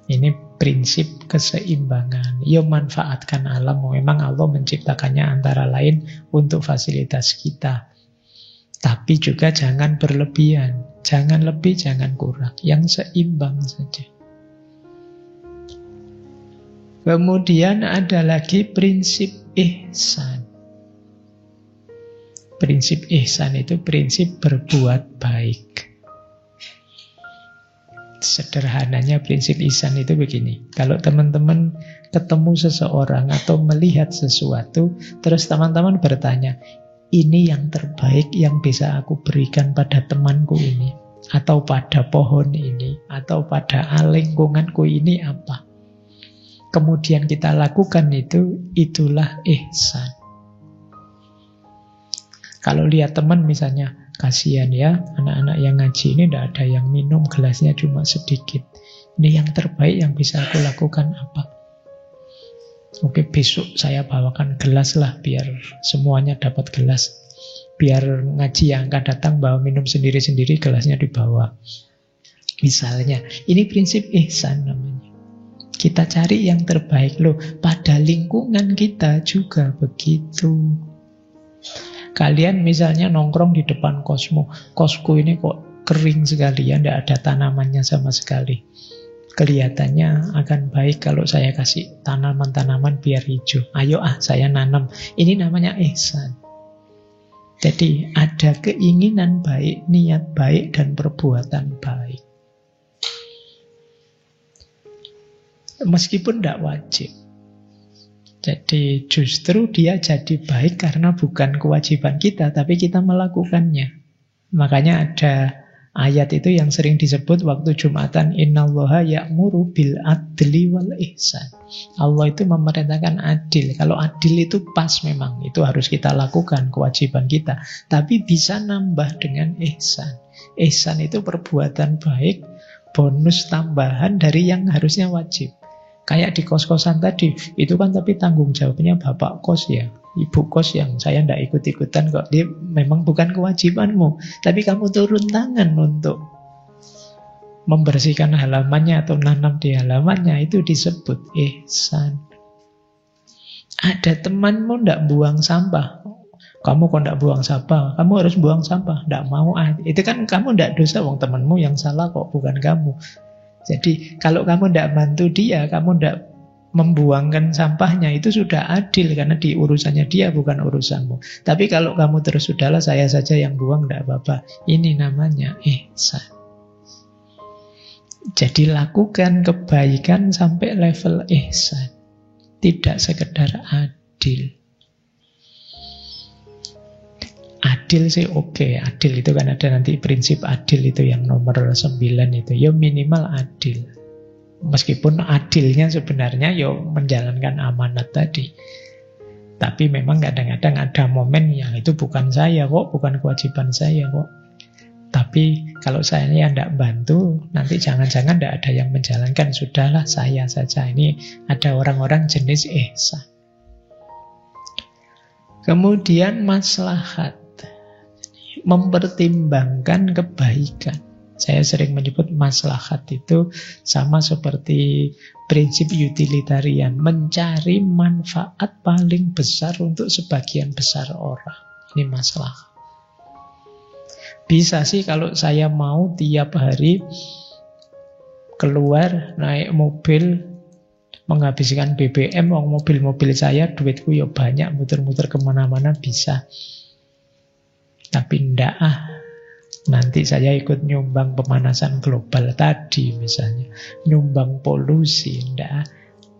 Ini prinsip keseimbangan. Manfaatkan alam. Memang Allah menciptakannya antara lain untuk fasilitas kita. Tapi juga jangan berlebihan. Jangan lebih, jangan kurang. Yang seimbang saja. Kemudian ada lagi prinsip ihsan. Prinsip ihsan itu prinsip berbuat baik. Sederhananya prinsip ihsan itu begini. Kalau teman-teman ketemu seseorang atau melihat sesuatu, terus teman-teman bertanya, ini yang terbaik yang bisa aku berikan pada temanku ini, atau pada pohon ini, atau pada lingkunganku ini apa? Kemudian kita lakukan itu, itulah ihsan. Kalau lihat teman misalnya, kasihan ya, anak-anak yang ngaji ini tidak ada yang minum, gelasnya cuma sedikit. Ini yang terbaik yang bisa aku lakukan apa? Oke, besok saya bawakan gelas lah, biar semuanya dapat gelas. Biar ngaji yang akan datang bawa minum sendiri-sendiri, gelasnya dibawa. Misalnya, ini prinsip ihsan namanya. Kita cari yang terbaik loh. Pada lingkungan kita juga begitu. Kalian misalnya nongkrong di depan kosmu. Kosku ini kok kering sekali ya, tidak ada tanamannya sama sekali. Kelihatannya akan baik kalau saya kasih tanaman-tanaman biar hijau. Ayo saya nanam. Ini namanya ihsan. Jadi ada keinginan baik, niat baik, dan perbuatan baik. Meskipun tidak wajib. Jadi justru dia jadi baik karena bukan kewajiban kita, tapi kita melakukannya. Makanya ada ayat itu yang sering disebut waktu Jumatan, innallaha ya'muru bil adli wal ihsan. Allah itu memerintahkan adil. Kalau adil itu pas memang, itu harus kita lakukan, kewajiban kita. Tapi bisa nambah dengan ihsan. Ihsan itu perbuatan baik, bonus tambahan dari yang harusnya wajib. Kayak di kos-kosan tadi, itu kan tapi tanggung jawabnya bapak kos ya, ibu kos yang saya tidak ikut-ikutan kok. Dia memang bukan kewajibanmu, tapi kamu turun tangan untuk membersihkan halamannya atau nanam di halamannya, itu disebut ihsan. Ada temanmu tidak buang sampah, kamu kok tidak buang sampah, kamu harus buang sampah, tidak mau. Itu kan kamu tidak dosa, wong temanmu yang salah kok, bukan kamu. Jadi kalau kamu tidak bantu dia, kamu tidak membuangkan sampahnya, itu sudah adil karena di urusannya dia, bukan urusanmu. Tapi kalau kamu terus sudahlah saya saja yang buang, tidak apa-apa. Ini namanya ihsan. Jadi lakukan kebaikan sampai level ihsan, tidak sekedar adil. Adil sih oke. Adil itu kan ada nanti prinsip adil itu yang nomor 9 itu. Ya minimal adil. Meskipun adilnya sebenarnya ya menjalankan amanat tadi. Tapi memang kadang-kadang ada momen yang itu bukan saya kok, bukan kewajiban saya kok. Tapi kalau saya tidak bantu, nanti jangan-jangan tidak ada yang menjalankan. Sudahlah saya saja. Ini ada orang-orang jenis ihsan. Kemudian maslahat. Mempertimbangkan kebaikan. Saya sering menyebut maslahat itu sama seperti prinsip utilitarian, mencari manfaat paling besar untuk sebagian besar orang. Ini maslahat. Bisa sih kalau saya mau tiap hari keluar naik mobil menghabiskan BBM, mobil-mobil saya duitku ya banyak, muter-muter kemana-mana bisa. Tapi ndak nanti saya ikut nyumbang pemanasan global tadi misalnya, nyumbang polusi, ndak.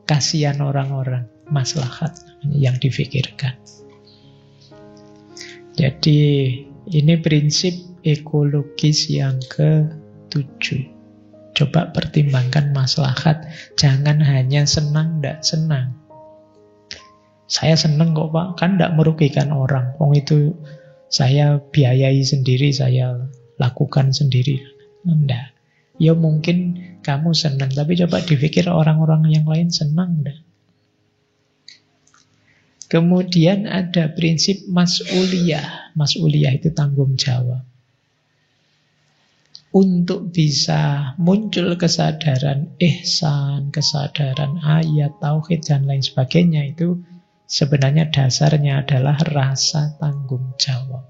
Kasihan orang-orang, maslahat yang difikirkan. Jadi ini prinsip ekologis yang ke-7. Coba pertimbangkan maslahat, jangan hanya senang ndak senang. Saya senang kok Pak, kan ndak merugikan orang. Wong itu saya biayai sendiri, saya lakukan sendiri. Enggak. Ya mungkin kamu senang, tapi coba dipikir orang-orang yang lain senang enggak? Kemudian ada prinsip mas'uliyah. Mas'uliyah itu tanggung jawab. Untuk bisa muncul kesadaran ihsan, kesadaran ayat, tauhid, dan lain sebagainya, itu sebenarnya dasarnya adalah rasa tanggung jawab.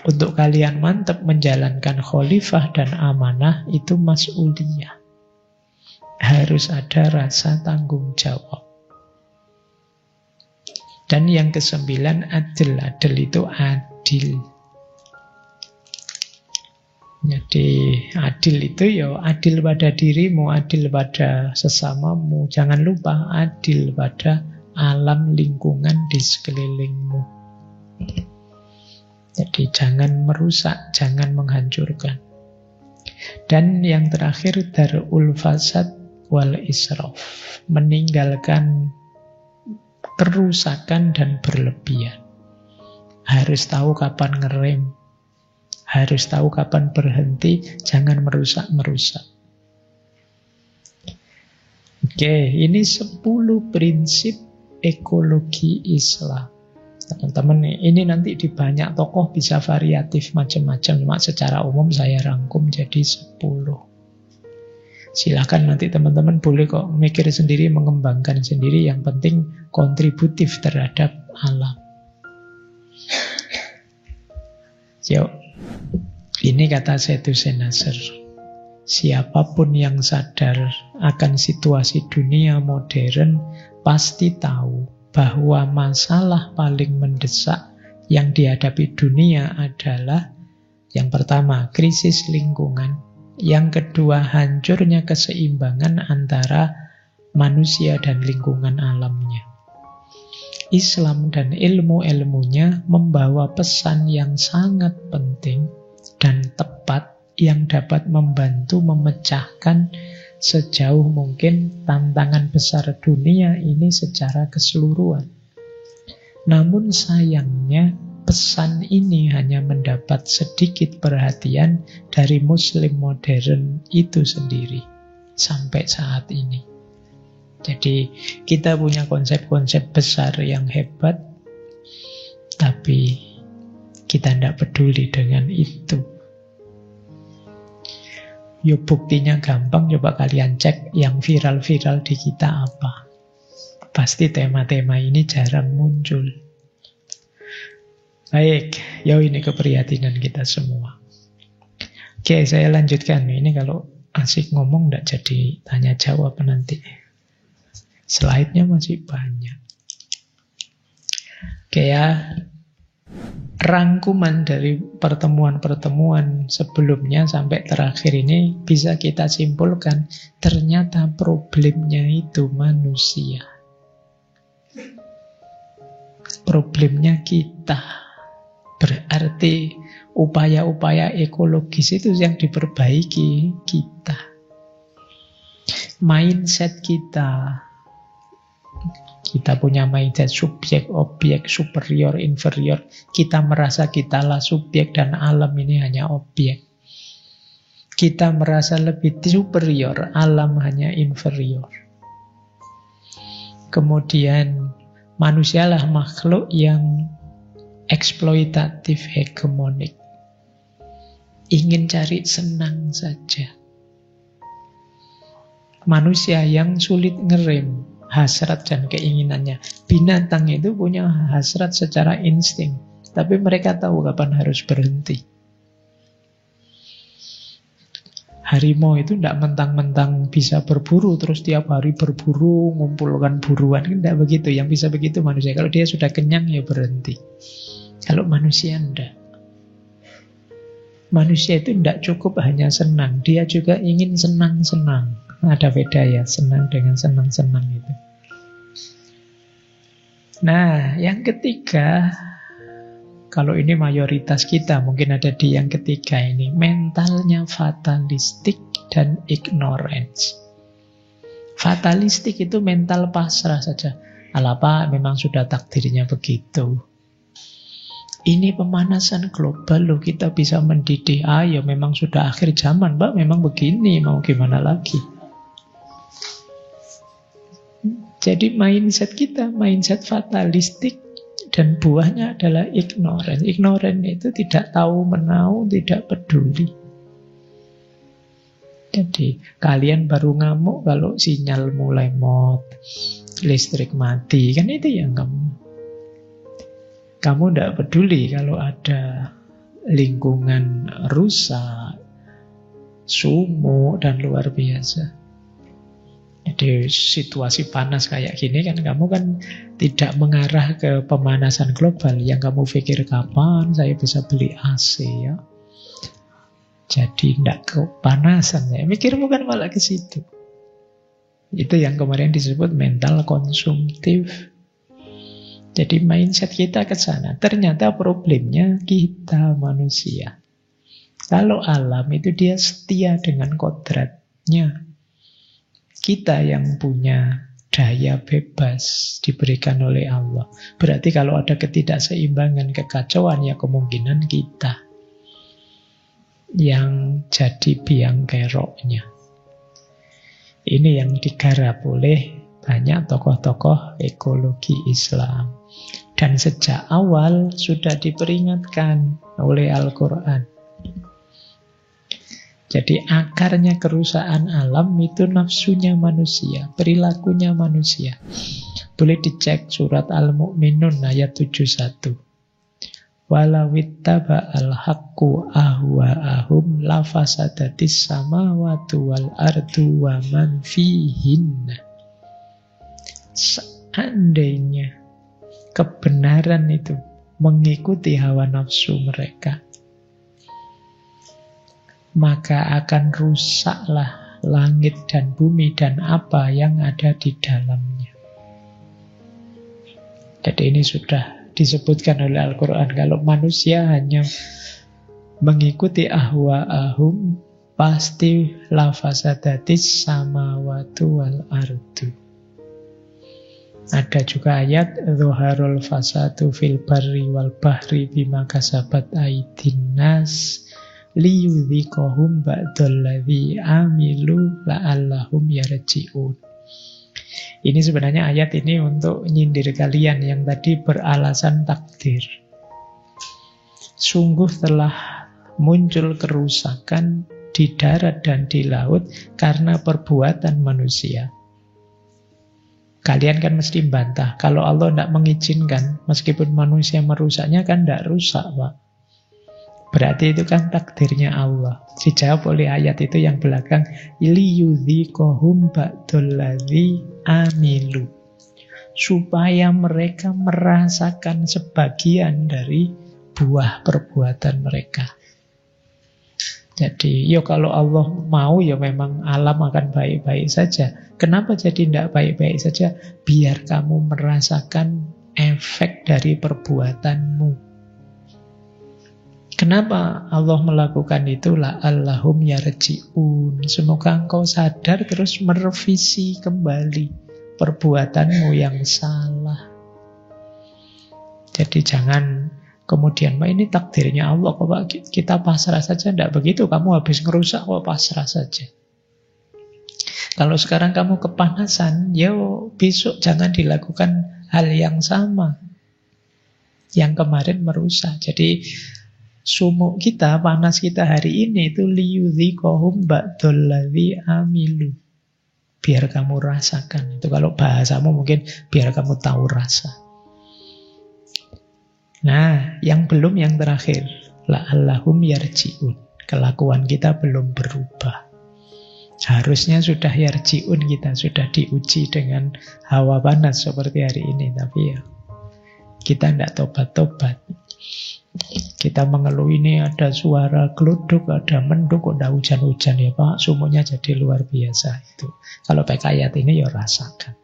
Untuk kalian mantap menjalankan khalifah dan amanah, itu mas'uliyah. Harus ada rasa tanggung jawab. Dan yang ke-9 adil. Adil itu adil. Jadi adil itu ya adil pada dirimu, adil pada sesamamu. Jangan lupa adil pada alam lingkungan di sekelilingmu. Jadi jangan merusak, jangan menghancurkan. Dan yang terakhir darul fasad wal israf. Meninggalkan kerusakan dan berlebihan. Harus tahu kapan ngerem, harus tahu kapan berhenti, jangan merusak-merusak. Oke, ini 10 prinsip ekologi Islam. Teman-teman, ini nanti di banyak tokoh bisa variatif macam-macam. Cuma secara umum saya rangkum jadi 10. Silakan nanti teman-teman boleh kok mikir sendiri, mengembangkan sendiri. Yang penting kontributif terhadap alam. Yuk, ini kata Sayyidina Nasr. Siapapun yang sadar akan situasi dunia modern pasti tahu bahwa masalah paling mendesak yang dihadapi dunia adalah yang pertama, krisis lingkungan. Yang kedua, hancurnya keseimbangan antara manusia dan lingkungan alamnya. Islam dan ilmu-ilmunya membawa pesan yang sangat penting dan tepat yang dapat membantu memecahkan sejauh mungkin tantangan besar dunia ini secara keseluruhan. Namun sayangnya pesan ini hanya mendapat sedikit perhatian dari Muslim modern itu sendiri sampai saat ini. Jadi kita punya konsep-konsep besar yang hebat, tapi kita tidak peduli dengan itu. Yuk buktinya gampang, coba kalian cek yang viral-viral di kita apa. Pasti tema-tema ini jarang muncul. Baik, ya ini keprihatinan kita semua. Oke, saya lanjutkan. Ini kalau asik ngomong tidak jadi tanya jawab nanti. Slide-nya masih banyak. Oke ya. Rangkuman dari pertemuan-pertemuan sebelumnya sampai terakhir ini bisa kita simpulkan ternyata problemnya itu manusia. Problemnya kita. Berarti upaya-upaya ekologis itu yang diperbaiki kita. Mindset kita. Kita punya mindset subjek, objek, superior, inferior. Kita merasa kitalah subjek dan alam ini hanya objek. Kita merasa lebih superior, alam hanya inferior. Kemudian manusialah makhluk yang eksploitatif, hegemonik. Ingin cari senang saja. Manusia yang sulit ngerem hasrat dan keinginannya. Binatang itu punya hasrat secara insting, tapi mereka tahu kapan harus berhenti. Harimau itu tidak mentang-mentang bisa berburu terus tiap hari berburu, ngumpulkan buruan. Tidak begitu. Yang bisa begitu manusia. Kalau dia sudah kenyang ya berhenti. Kalau manusia tidak. Manusia itu tidak cukup hanya senang, dia juga ingin senang-senang. Ada beda ya, senang dengan senang-senang itu. Nah, yang ketiga, kalau ini mayoritas kita, mungkin ada di yang ketiga ini, mentalnya fatalistik dan ignorance. Fatalistik itu mental pasrah saja. Alah Pak, memang sudah takdirnya begitu. Ini pemanasan global loh, kita bisa mendidih. Ya memang sudah akhir zaman, Mbak, memang begini, mau gimana lagi. Jadi mindset kita, mindset fatalistik, dan buahnya adalah ignorance. Ignorance itu tidak tahu menau, tidak peduli. Jadi kalian baru ngamuk kalau sinyal mulai mot, listrik mati, kan itu yang kamu tidak peduli kalau ada lingkungan rusak, sumuk, dan luar biasa. Jadi situasi panas kayak gini kan kamu kan tidak mengarah ke pemanasan global. Yang kamu pikir kapan saya bisa beli AC ya. Jadi tidak kepanasan ya. Mikirmu kan malah ke situ. Itu yang kemarin disebut mental konsumtif. Jadi mindset kita ke sana. Ternyata problemnya kita manusia. Kalau alam itu dia setia dengan kodratnya. Kita yang punya daya bebas diberikan oleh Allah. Berarti kalau ada ketidakseimbangan, kekacauan, ya kemungkinan kita yang jadi biang keroknya. Ini yang digarap oleh banyak tokoh-tokoh ekologi Islam. Dan sejak awal sudah diperingatkan oleh Al-Quran. Jadi akarnya kerusakan alam itu nafsunya manusia, perilakunya manusia. Boleh dicek surat Al-Mu'minun ayat 71. Walawittaba al-haqqu ahwa'ahum lafasadatis samawati wal ardu wa man fihinna. Seandainya kebenaran itu mengikuti hawa nafsu mereka, maka akan rusaklah langit dan bumi dan apa yang ada di dalamnya. Jadi ini sudah disebutkan oleh Al-Quran. Kalau manusia hanya mengikuti ahwa'ahum, pasti lafasadatis samawati wal ardu. Ada juga ayat Zuharul fasadu fil barri wal bahri bima kasabat aydin nas liyudhikohum ba'dalladhi amilu la'allahum yarji'un. Ini sebenarnya ayat ini untuk nyindir kalian yang tadi beralasan takdir. Sungguh telah muncul kerusakan di darat dan di laut karena perbuatan manusia. Kalian kan mesti bantah, kalau Allah tidak mengizinkan, meskipun manusia merusaknya kan tidak rusak, Pak. Berarti itu kan takdirnya Allah. Dijawab oleh ayat itu yang belakang, liyudhikohum ba'dalladzi amilu. Supaya mereka merasakan sebagian dari buah perbuatan mereka. Jadi, kalau Allah mau ya memang alam akan baik-baik saja. Kenapa jadi tidak baik-baik saja? Biar kamu merasakan efek dari perbuatanmu. Kenapa Allah melakukan itu? La'allahum yarji'un. Semoga engkau sadar terus merevisi kembali perbuatanmu yang salah. Jadi jangan kemudian, ini takdirnya Allah kok Pak, kita pasrah saja. Tidak begitu, kamu habis ngerusak kok pasrah saja. Kalau sekarang kamu kepanasan, besok jangan dilakukan hal yang sama yang kemarin merusak. Jadi sumuk kita, panas kita hari ini itu liyudhikohum ba'dalladzi amilu. Biar kamu rasakan. Itu kalau bahasamu mungkin biar kamu tahu rasa. Nah, yang belum yang terakhir, la'allahum yarji'un. Kelakuan kita belum berubah. Harusnya sudah yarji'un kita, sudah diuji dengan hawa panas seperti hari ini. Tapi kita tidak tobat-tobat. Kita mengeluh ini ada suara geluduk, ada menduk, ada hujan-hujan ya Pak, sumuknya jadi luar biasa itu. Kalau pakai ayat ini rasakan.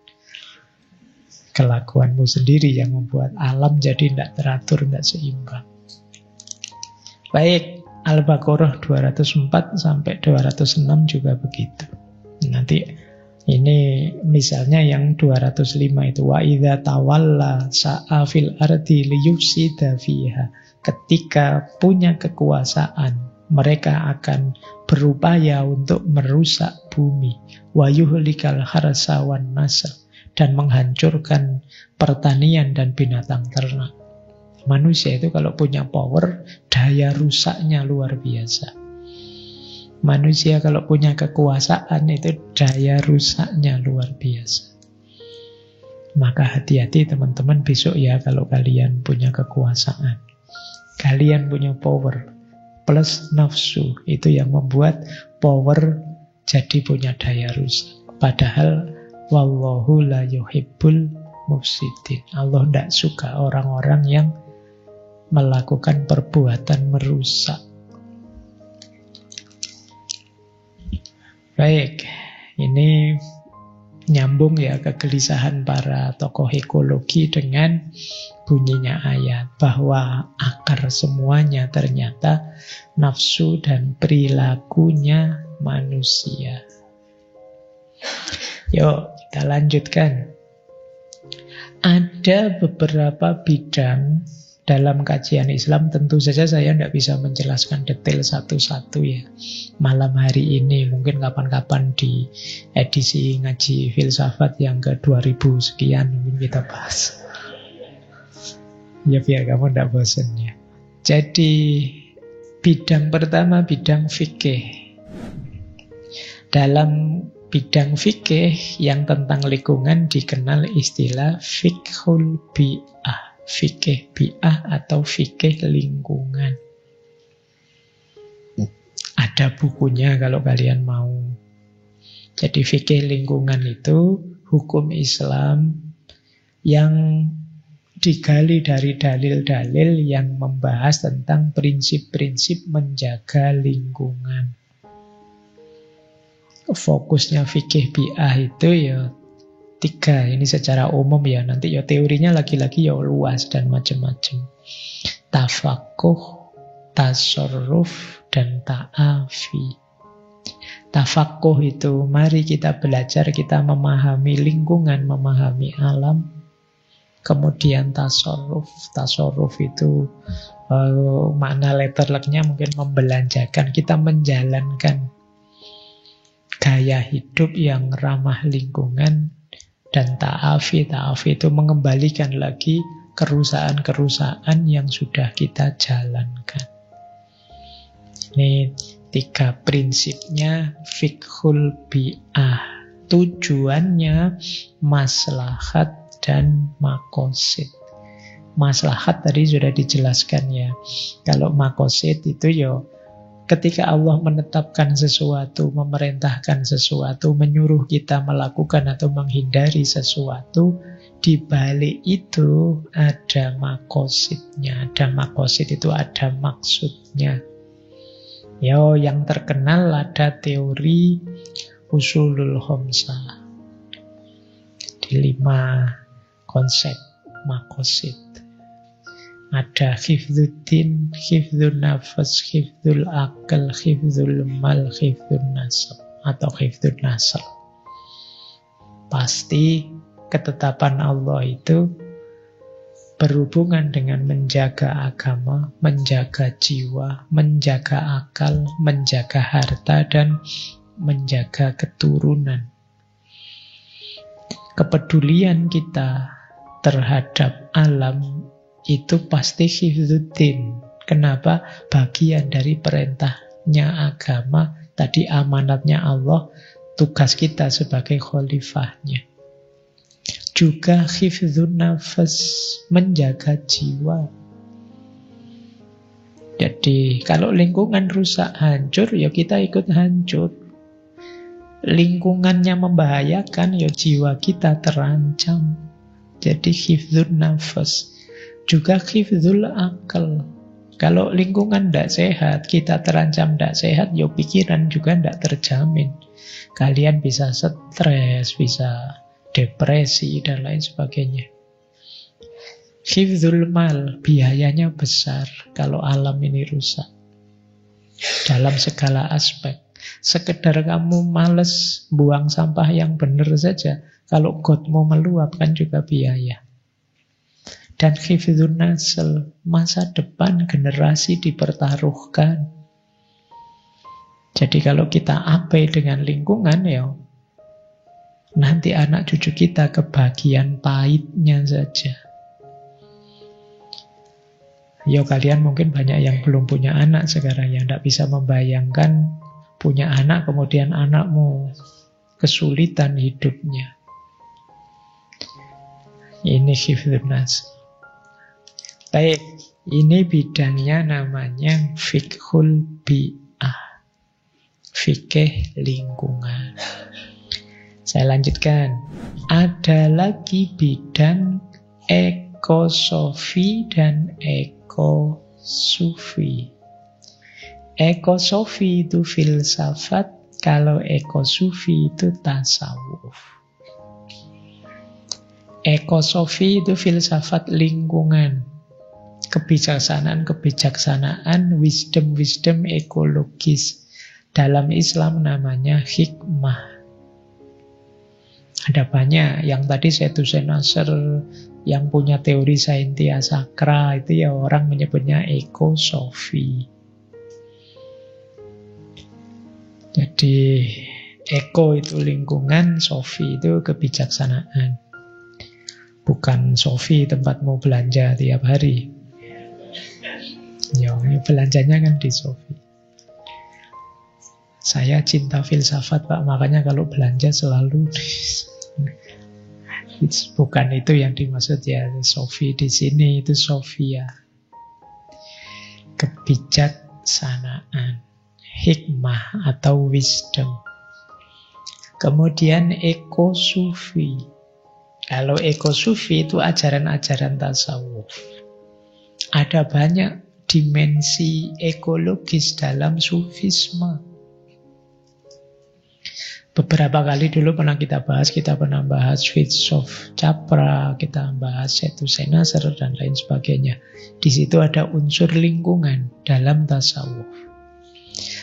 Kelakuanmu sendiri yang membuat alam jadi tidak teratur, tidak seimbang. Baik, Al-Baqarah 204 sampai 206 juga begitu. Nanti ini misalnya yang 205 itu wa idza tawalla sa'a fil ardi liyufsida fiha. Ketika punya kekuasaan, mereka akan berupaya untuk merusak bumi. Wa yuhlikal harsa wan nasl, dan menghancurkan pertanian dan binatang ternak. Manusia itu kalau punya power, daya rusaknya luar biasa. Manusia kalau punya kekuasaan itu daya rusaknya luar biasa. Maka hati-hati teman-teman besok ya kalau kalian punya kekuasaan. Kalian punya power plus nafsu, itu yang membuat power jadi punya daya rusak. Padahal wallahu la yuhibbul mufsidin. Allah tidak suka orang-orang yang melakukan perbuatan merusak. Baik, ini nyambung ya kegelisahan para tokoh ekologi dengan bunyinya ayat bahwa akar semuanya ternyata nafsu dan perilakunya manusia. Yuk, kita lanjutkan. Ada beberapa bidang dalam kajian Islam tentu saja saya tidak bisa menjelaskan detail satu-satu ya. Malam hari ini, mungkin kapan-kapan di edisi ngaji filsafat yang ke 2000 sekian mungkin kita bahas. Ya biar kamu tidak bosan ya. Jadi bidang pertama bidang fikih. Dalam bidang fikih yang tentang lingkungan dikenal istilah fiqhul bi'ah. Fikih bi'ah atau fikih lingkungan. Ada bukunya kalau kalian mau. Jadi fikih lingkungan itu hukum Islam yang digali dari dalil-dalil yang membahas tentang prinsip-prinsip menjaga lingkungan. Fokusnya fikih bi'ah itu ya 3, ini secara umum ya, nanti ya teorinya lagi-lagi ya luas dan macam-macam. Tafakuh, tasarruf, dan ta'afi. Tafakuh itu mari kita belajar, kita memahami lingkungan, memahami alam. Kemudian tasarruf. Tasarruf itu makna letterleknya mungkin membelanjakan, kita menjalankan gaya hidup yang ramah lingkungan. Dan ta'afi itu mengembalikan lagi kerusakan-kerusakan yang sudah kita jalankan. Ini 3 prinsipnya fiqhul bi'ah. Tujuannya maslahat dan makosid. Maslahat tadi sudah dijelaskan ya. Kalau makosid itu ya ketika Allah menetapkan sesuatu, memerintahkan sesuatu, menyuruh kita melakukan atau menghindari sesuatu, di balik itu ada makosidnya. Ada makosid itu ada maksudnya. Yo, yang terkenal ada teori usulul khamsah. Di 5 konsep makosid. Ada hifdzuddin, hifdzun nafas, hifdzul akal, hifdzul mal, hifdzun nasab atau hifdzun nasab. Pasti ketetapan Allah itu berhubungan dengan menjaga agama, menjaga jiwa, menjaga akal, menjaga harta, dan menjaga keturunan. Kepedulian kita terhadap alam itu pasti hifdzuddin. Kenapa? Bagian dari perintahnya agama, tadi amanatnya Allah, tugas kita sebagai khalifahnya. Juga hifdzun nafas, menjaga jiwa. Jadi kalau lingkungan rusak, hancur, ya kita ikut hancur. Lingkungannya membahayakan, ya jiwa kita terancam. Jadi hifdzun nafas. Juga hifdzul akal. Kalau lingkungan tidak sehat, kita terancam tidak sehat, ya pikiran juga tidak terjamin. Kalian bisa stres, bisa depresi, dan lain sebagainya. Hifdzul mal, biayanya besar kalau alam ini rusak. Dalam segala aspek. Sekedar kamu males buang sampah yang benar saja, kalau gotmu meluap kan juga biaya. Dan hifdzun nasl, masa depan generasi dipertaruhkan. Jadi kalau kita abai dengan lingkungan, ya nanti anak cucu kita kebagian pahitnya saja. Yo, kalian mungkin banyak yang belum punya anak sekarang, yang tidak bisa membayangkan punya anak kemudian anakmu kesulitan hidupnya. Ini hifdzun nasl. Baik, ini bidangnya namanya fiqhul bi'ah. Fikih lingkungan. Saya lanjutkan. Ada lagi bidang ekosofi dan ekosufi. Ekosofi itu filsafat, kalau ekosufi itu tasawuf. Ekosofi itu filsafat lingkungan. Kebijaksanaan, wisdom ekologis. Dalam Islam namanya hikmah. Ada banyak, yang tadi Syaitu Nasr Yang punya teori Saintia Sakra itu ya orang menyebutnya ekosofi. Jadi eko itu lingkungan, sofi itu kebijaksanaan. Bukan sofi tempatmu belanja tiap hari. Ya, belanjanya kan di sofi. Saya cinta filsafat, Pak, makanya kalau belanja selalu bukan itu yang dimaksud ya. Sofi di sini itu Sofia. Kebijaksanaan, hikmah atau wisdom. Kemudian ekosufi. Kalau ekosufi itu ajaran-ajaran tasawuf. Ada banyak dimensi ekologis dalam sufisme. Beberapa kali dulu pernah kita pernah bahas Fritjof Capra, kita bahas Setu Sennacer dan lain sebagainya. Di situ ada unsur lingkungan dalam tasawuf.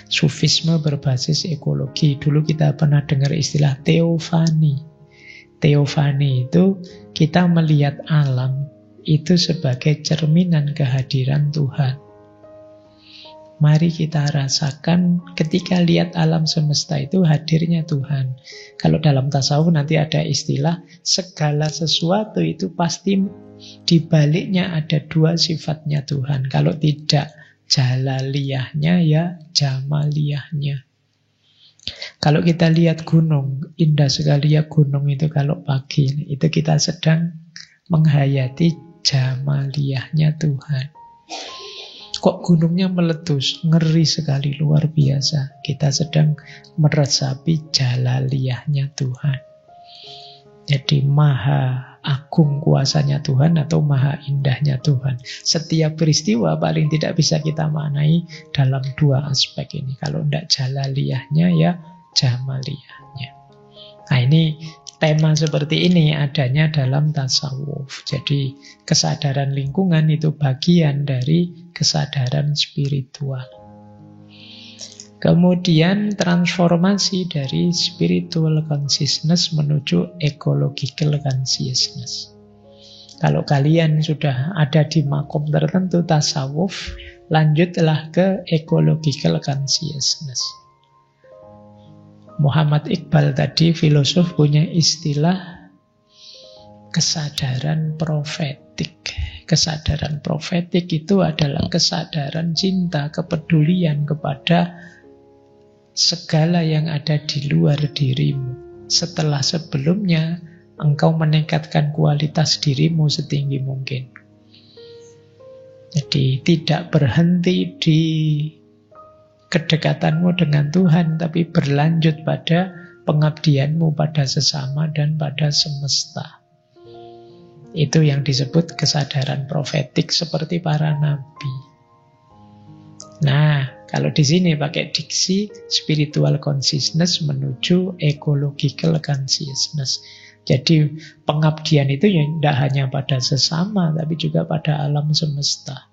Sufisme berbasis ekologi. Dulu kita pernah dengar istilah teofani. Teofani itu kita melihat alam itu sebagai cerminan kehadiran Tuhan. Mari kita rasakan ketika lihat alam semesta itu hadirnya Tuhan. Kalau dalam tasawuf nanti ada istilah segala sesuatu itu pasti di baliknya ada dua sifatnya Tuhan. Kalau tidak jalaliyahnya ya jamaliyahnya. Kalau kita lihat gunung, indah sekali ya gunung itu kalau pagi. Itu kita sedang menghayati jamaliyahnya Tuhan. Kok gunungnya meletus, ngeri sekali, luar biasa. Kita sedang meresapi jalaliyahnya Tuhan. Jadi maha agung kuasanya Tuhan atau maha indahnya Tuhan. Setiap peristiwa paling tidak bisa kita maknai dalam dua aspek ini. Kalau tidak jalaliyahnya ya jamaliyahnya. Nah ini tema seperti ini adanya dalam tasawuf. Jadi kesadaran lingkungan itu bagian dari kesadaran spiritual. Kemudian transformasi dari spiritual consciousness menuju ecological consciousness. Kalau kalian sudah ada di makom tertentu tasawuf, lanjutlah ke ecological consciousness. Muhammad Iqbal tadi, filosof, punya istilah kesadaran profetik. Kesadaran profetik itu adalah kesadaran cinta, kepedulian kepada segala yang ada di luar dirimu. Setelah sebelumnya engkau meningkatkan kualitas dirimu setinggi mungkin. Jadi tidak berhenti di kedekatanmu dengan Tuhan, tapi berlanjut pada pengabdianmu pada sesama dan pada semesta. Itu yang disebut kesadaran profetik seperti para nabi. Nah, kalau di sini pakai diksi spiritual consciousness menuju ecological consciousness. Jadi pengabdian itu ya tidak hanya pada sesama, tapi juga pada alam semesta.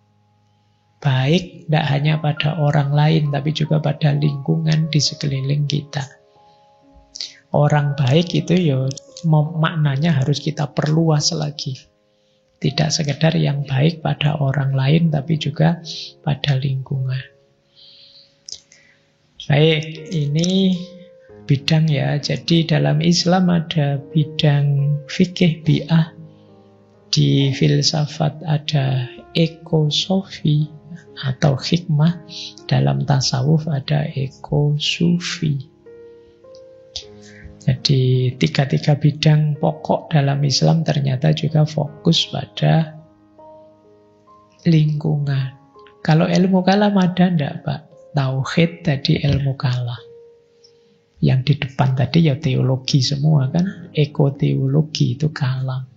Baik tidak hanya pada orang lain, tapi juga pada lingkungan di sekeliling kita. Orang baik itu ya maknanya harus kita perluas lagi. Tidak sekedar yang baik pada orang lain, tapi juga pada lingkungan. Baik, ini bidang ya. Jadi dalam Islam ada bidang fikih bi'ah. Di filsafat ada ekosofi atau hikmah. Dalam tasawuf ada ekosufi. Jadi tiga-tiga bidang pokok dalam Islam ternyata juga fokus pada lingkungan. Kalau ilmu kalam ada enggak, Pak? Tauhid tadi ilmu kalam. Yang di depan tadi ya teologi semua kan. Ekoteologi itu kalam.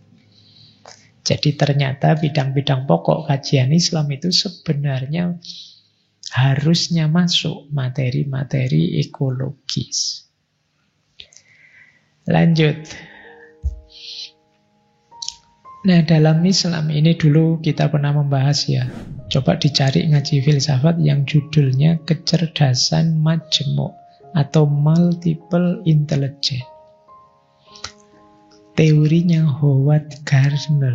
Jadi ternyata bidang-bidang pokok kajian Islam itu sebenarnya harusnya masuk materi-materi ekologis. Lanjut. Nah, dalam Islam ini dulu kita pernah membahas ya. Coba dicari ngaji filsafat yang judulnya kecerdasan majemuk atau multiple intelligence. Teorinya Howard Gardner.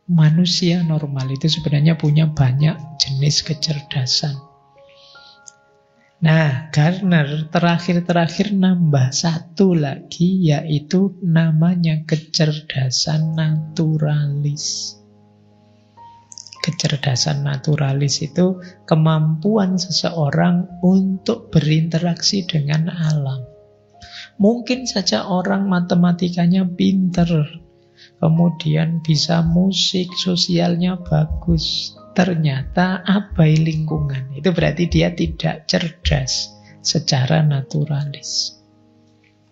Manusia normal itu sebenarnya punya banyak jenis kecerdasan. Nah, Gardner terakhir-terakhir nambah satu lagi, yaitu namanya kecerdasan naturalis. Kecerdasan naturalis itu kemampuan seseorang untuk berinteraksi dengan alam. Mungkin saja orang matematikanya pinter, kemudian bisa musik, sosialnya bagus, ternyata abai lingkungan. Itu berarti dia tidak cerdas secara naturalis.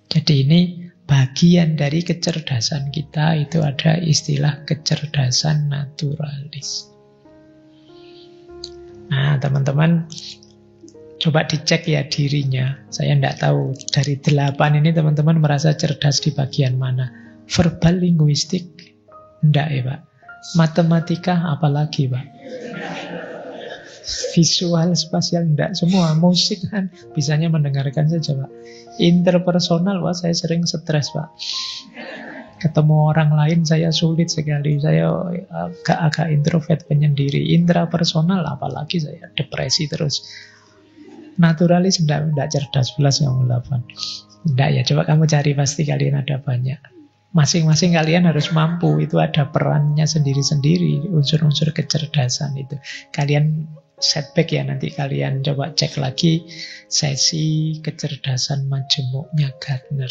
Jadi ini bagian dari kecerdasan kita, itu ada istilah kecerdasan naturalis. Nah, teman-teman coba dicek ya dirinya. Saya tidak tahu dari 8 ini teman-teman merasa cerdas di bagian mana. Verbal linguistik enggak ya Pak? Matematika apalagi Pak? Visual spasial enggak? Semua musik kan bisanya mendengarkan saja Pak. Interpersonal, wah saya sering stres Pak. Ketemu orang lain saya sulit sekali. Saya agak introvert, penyendiri. Intrapersonal apalagi saya depresi terus. Naturalis enggak cerdas 11 kamu 8. Enggak ya, coba kamu cari, pasti kalian ada banyak. Masing-masing kalian harus mampu, itu ada perannya sendiri-sendiri, unsur-unsur kecerdasan itu. Kalian setback ya, nanti kalian coba cek lagi sesi kecerdasan majemuknya Gardner.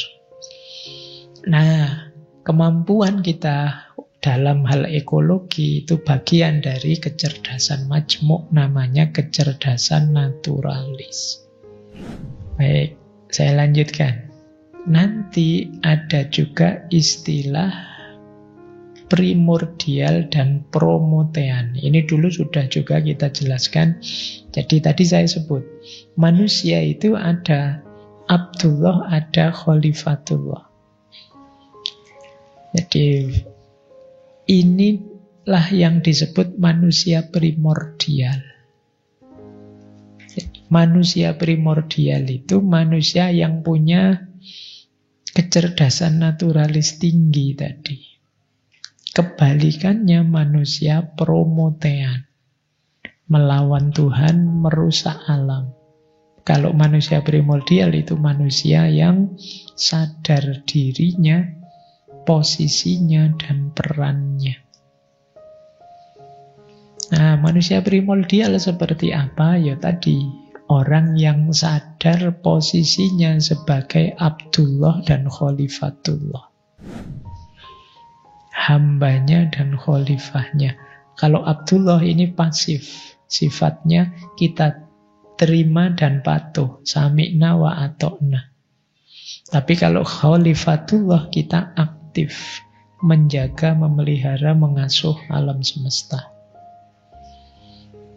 Nah, kemampuan kita dalam hal ekologi itu bagian dari kecerdasan majmuk, namanya kecerdasan naturalis. Baik, saya lanjutkan. Nanti ada juga istilah primordial dan promotean. Ini dulu sudah juga kita jelaskan. Jadi tadi saya sebut, manusia itu ada Abdullah, ada Khalifatullah. Jadi inilah yang disebut manusia primordial. Manusia primordial itu manusia yang punya kecerdasan naturalis tinggi tadi. Kebalikannya manusia promotean, melawan Tuhan, merusak alam. Kalau manusia primordial itu manusia yang sadar dirinya, posisinya dan perannya. Nah, manusia primordial seperti apa? Ya tadi, orang yang sadar posisinya sebagai Abdullah dan Khalifatullah. Hambanya dan khalifahnya. Kalau Abdullah ini pasif, sifatnya kita terima dan patuh, sami'na wa ato'na. Tapi kalau Khalifatullah kita aktif, menjaga, memelihara, mengasuh alam semesta.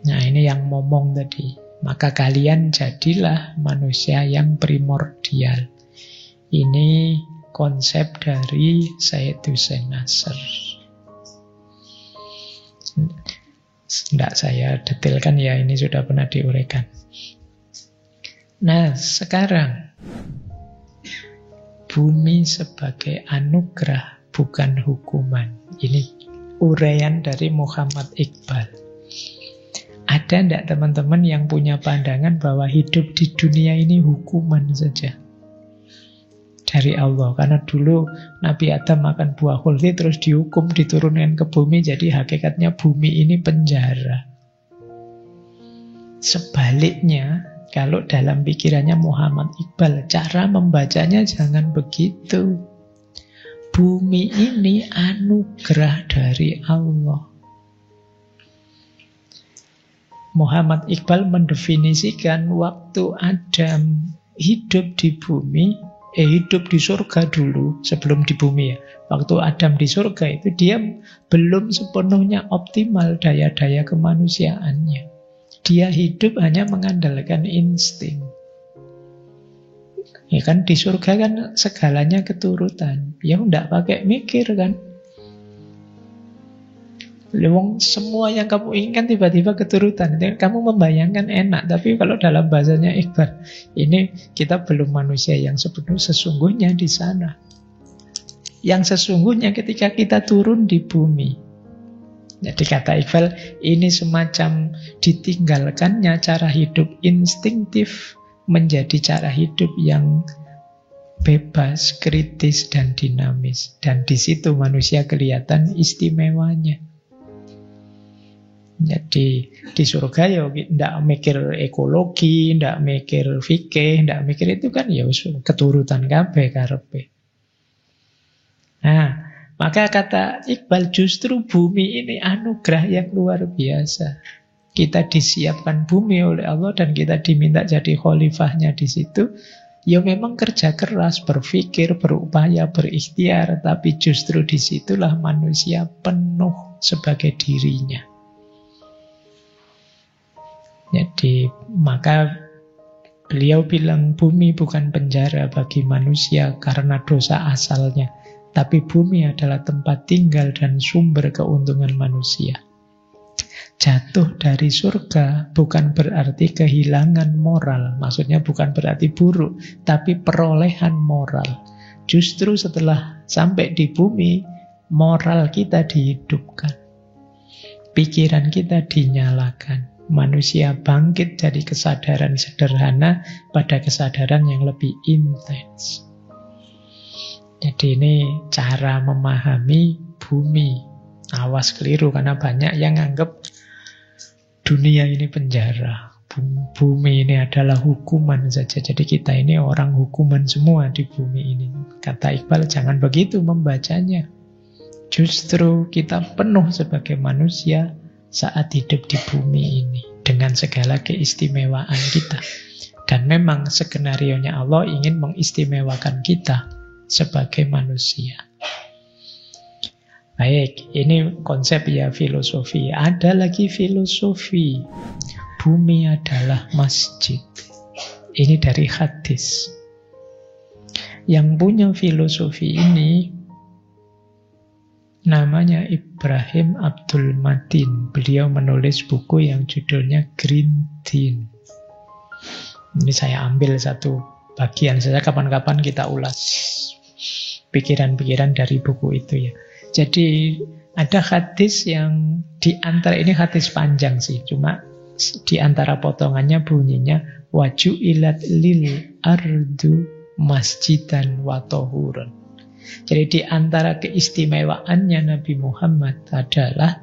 Nah, ini yang momong tadi. Maka kalian jadilah manusia yang primordial. Ini konsep dari Syed Hussein Nasr. Tidak saya detailkan ya, ini sudah pernah diuraikan. Nah, sekarang bumi sebagai anugerah, bukan hukuman. Ini uraian dari Muhammad Iqbal. Ada tidak teman-teman yang punya pandangan bahwa hidup di dunia ini hukuman saja dari Allah? Karena dulu Nabi Adam makan buah khuldi terus dihukum, diturunkan ke bumi, jadi hakikatnya bumi ini penjara. Sebaliknya, kalau dalam pikirannya Muhammad Iqbal, cara membacanya jangan begitu. Bumi ini anugerah dari Allah. Muhammad Iqbal mendefinisikan waktu Adam hidup di bumi, hidup di surga dulu sebelum di bumi ya. Waktu Adam di surga itu dia belum sepenuhnya optimal daya-daya kemanusiaannya. Dia hidup hanya mengandalkan insting. Ya kan di surga kan segalanya keturutan. Ya enggak pakai mikir kan. Wong semua yang kamu inginkan tiba-tiba keturutan. Kamu membayangkan enak, tapi kalau dalam bahasanya Iqbal, ini kita belum manusia yang sesungguhnya di sana. Yang sesungguhnya ketika kita turun di bumi. Jadi kata Iqbal, ini semacam ditinggalkannya cara hidup instingtif menjadi cara hidup yang bebas, kritis, dan dinamis. Dan di situ manusia kelihatan istimewanya. Jadi di surga ya tidak mikir ekologi, tidak mikir fikih, tidak mikir itu kan ya keturutan kabeh karepe. Nah, maka kata Iqbal justru bumi ini anugerah yang luar biasa. Kita disiapkan bumi oleh Allah dan kita diminta jadi khalifahnya di situ. Ya memang kerja keras, berpikir, berupaya, berikhtiar, tapi justru disitulah manusia penuh sebagai dirinya. Jadi maka beliau bilang bumi bukan penjara bagi manusia karena dosa asalnya, tapi bumi adalah tempat tinggal dan sumber keuntungan manusia. Jatuh dari surga bukan berarti kehilangan moral, maksudnya bukan berarti buruk, tapi perolehan moral. Justru setelah sampai di bumi, moral kita dihidupkan, pikiran kita dinyalakan. Manusia bangkit dari kesadaran sederhana pada kesadaran yang lebih intens. Jadi ini cara memahami bumi. Awas keliru karena banyak yang anggap dunia ini penjara. Bumi ini adalah hukuman saja. Jadi kita ini orang hukuman semua di bumi ini. Kata Iqbal, jangan begitu membacanya. Justru kita penuh sebagai manusia saat hidup di bumi ini dengan segala keistimewaan kita. Dan memang skenarionya Allah ingin mengistimewakan kita sebagai manusia. Baik, ini konsep ya filosofi. Ada lagi filosofi. Bumi adalah masjid. Ini dari hadis. Yang punya filosofi ini namanya Ibrahim Abdul Matin. Beliau menulis buku yang judulnya Green Tin. Ini saya ambil satu bagian saja, kapan-kapan kita ulas pikiran-pikiran dari buku itu ya. Jadi ada hadis yang di antara ini hadis panjang sih, cuma di antara potongannya bunyinya waju'ilat lil ardu masjidan wa tahurun. Jadi di antara keistimewaannya Nabi Muhammad adalah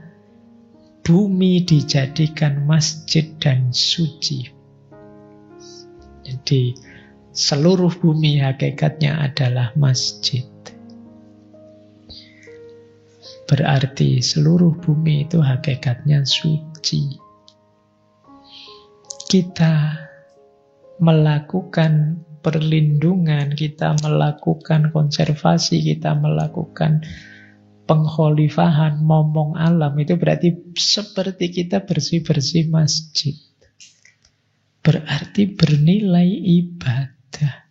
bumi dijadikan masjid dan suci. Jadi seluruh bumi hakikatnya adalah masjid. Berarti seluruh bumi itu hakikatnya suci. Kita melakukan perlindungan, kita melakukan konservasi, kita melakukan pengholifahan, momong alam, itu berarti seperti kita bersih-bersih masjid. Berarti bernilai ibadah.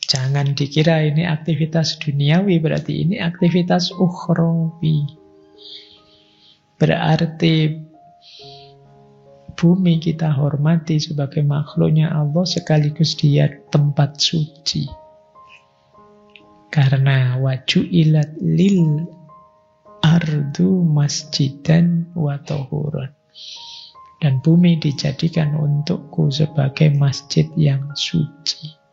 Jangan dikira ini aktivitas duniawi, berarti ini aktivitas ukhrawi. Berarti bumi kita hormati sebagai makhluknya Allah, sekaligus dia tempat suci. Karena waju'ilat lil ardu masjidan wa tahuran. Dan bumi dijadikan untukku sebagai masjid yang suci.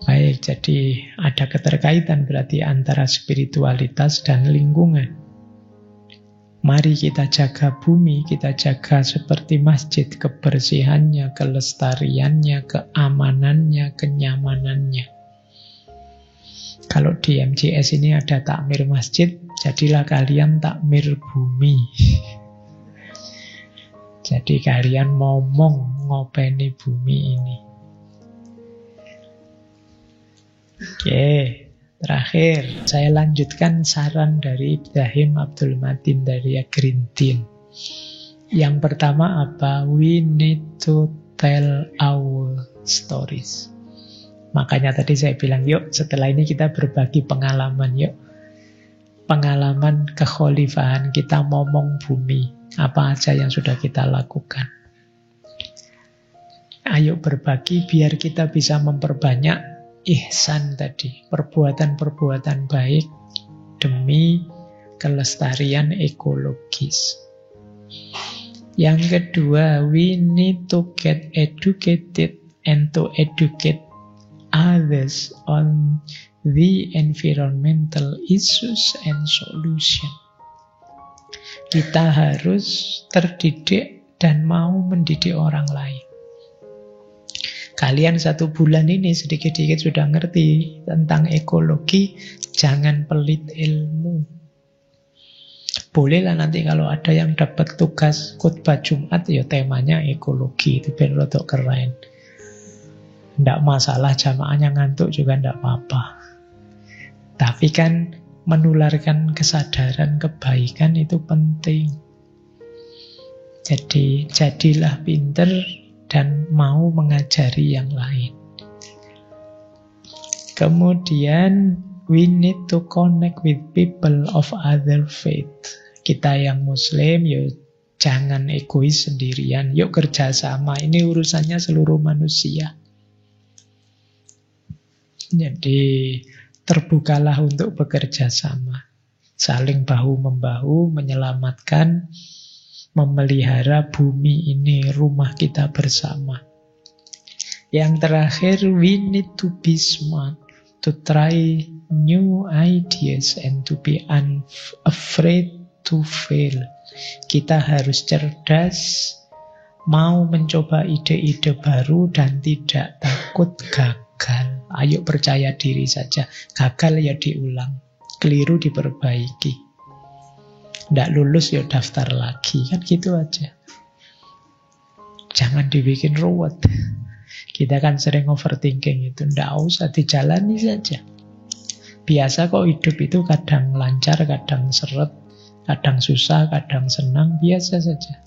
Baik, jadi ada keterkaitan berarti antara spiritualitas dan lingkungan. Mari kita jaga bumi, kita jaga seperti masjid, kebersihannya, kelestariannya, keamanannya, kenyamanannya. Kalau di MJS ini ada takmir masjid, jadilah kalian takmir bumi. Jadi kalian ngomong ngopeni bumi ini. Oke. Terakhir, saya lanjutkan saran dari Ibrahim Abdul Matin dari Green Tin. Yang pertama apa? We need to tell our stories. Makanya tadi saya bilang, yuk setelah ini kita berbagi pengalaman, yuk. Pengalaman kekhalifahan kita momong bumi. Apa aja yang sudah kita lakukan. Ayo berbagi biar kita bisa memperbanyak ihsan tadi. Perbuatan-perbuatan baik demi kelestarian ekologis. Yang kedua, we need to get educated and to educate others on the environmental issues and solution. Kita harus terdidik dan mau mendidik orang lain. Kalian 1 bulan ini sedikit-sedikit sudah ngerti tentang ekologi, jangan pelit ilmu. Bolehlah nanti kalau ada yang dapat tugas khutbah Jumat, ya temanya ekologi, itu biar rotok keren. Tidak masalah, jamaahnya ngantuk juga tidak apa-apa. Tapi kan menularkan kesadaran kebaikan itu penting. Jadi jadilah pinter dan mau mengajari yang lain. Kemudian we need to connect with people of other faith. Kita yang Muslim, yuk jangan egois sendirian. Yuk kerjasama. Ini urusannya seluruh manusia. Jadi terbukalah untuk bekerja sama. Saling bahu-membahu, menyelamatkan, memelihara bumi ini, rumah kita bersama. Yang terakhir, we need to be smart, to try new ideas and to be unafraid to fail. Kita harus cerdas, mau mencoba ide-ide baru dan tidak takut gagal. Ayo percaya diri saja. Gagal ya diulang, keliru diperbaiki. Tidak lulus ya daftar lagi. Kan gitu aja. Jangan dibikin ruwet. Kita kan sering overthinking itu. Tidak usah, dijalani saja. Biasa kok hidup itu kadang lancar, kadang seret, kadang susah, kadang senang. Biasa saja.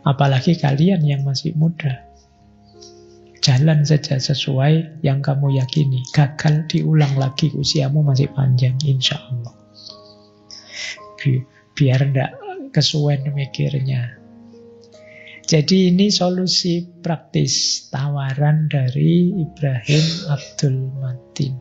Apalagi kalian yang masih muda. Jalan saja sesuai yang kamu yakini. Gagal diulang lagi, usiamu masih panjang, insya Allah. Biar tidak kesuwen mikirnya. Jadi ini solusi praktis, tawaran dari Ibrahim Abdul Matin.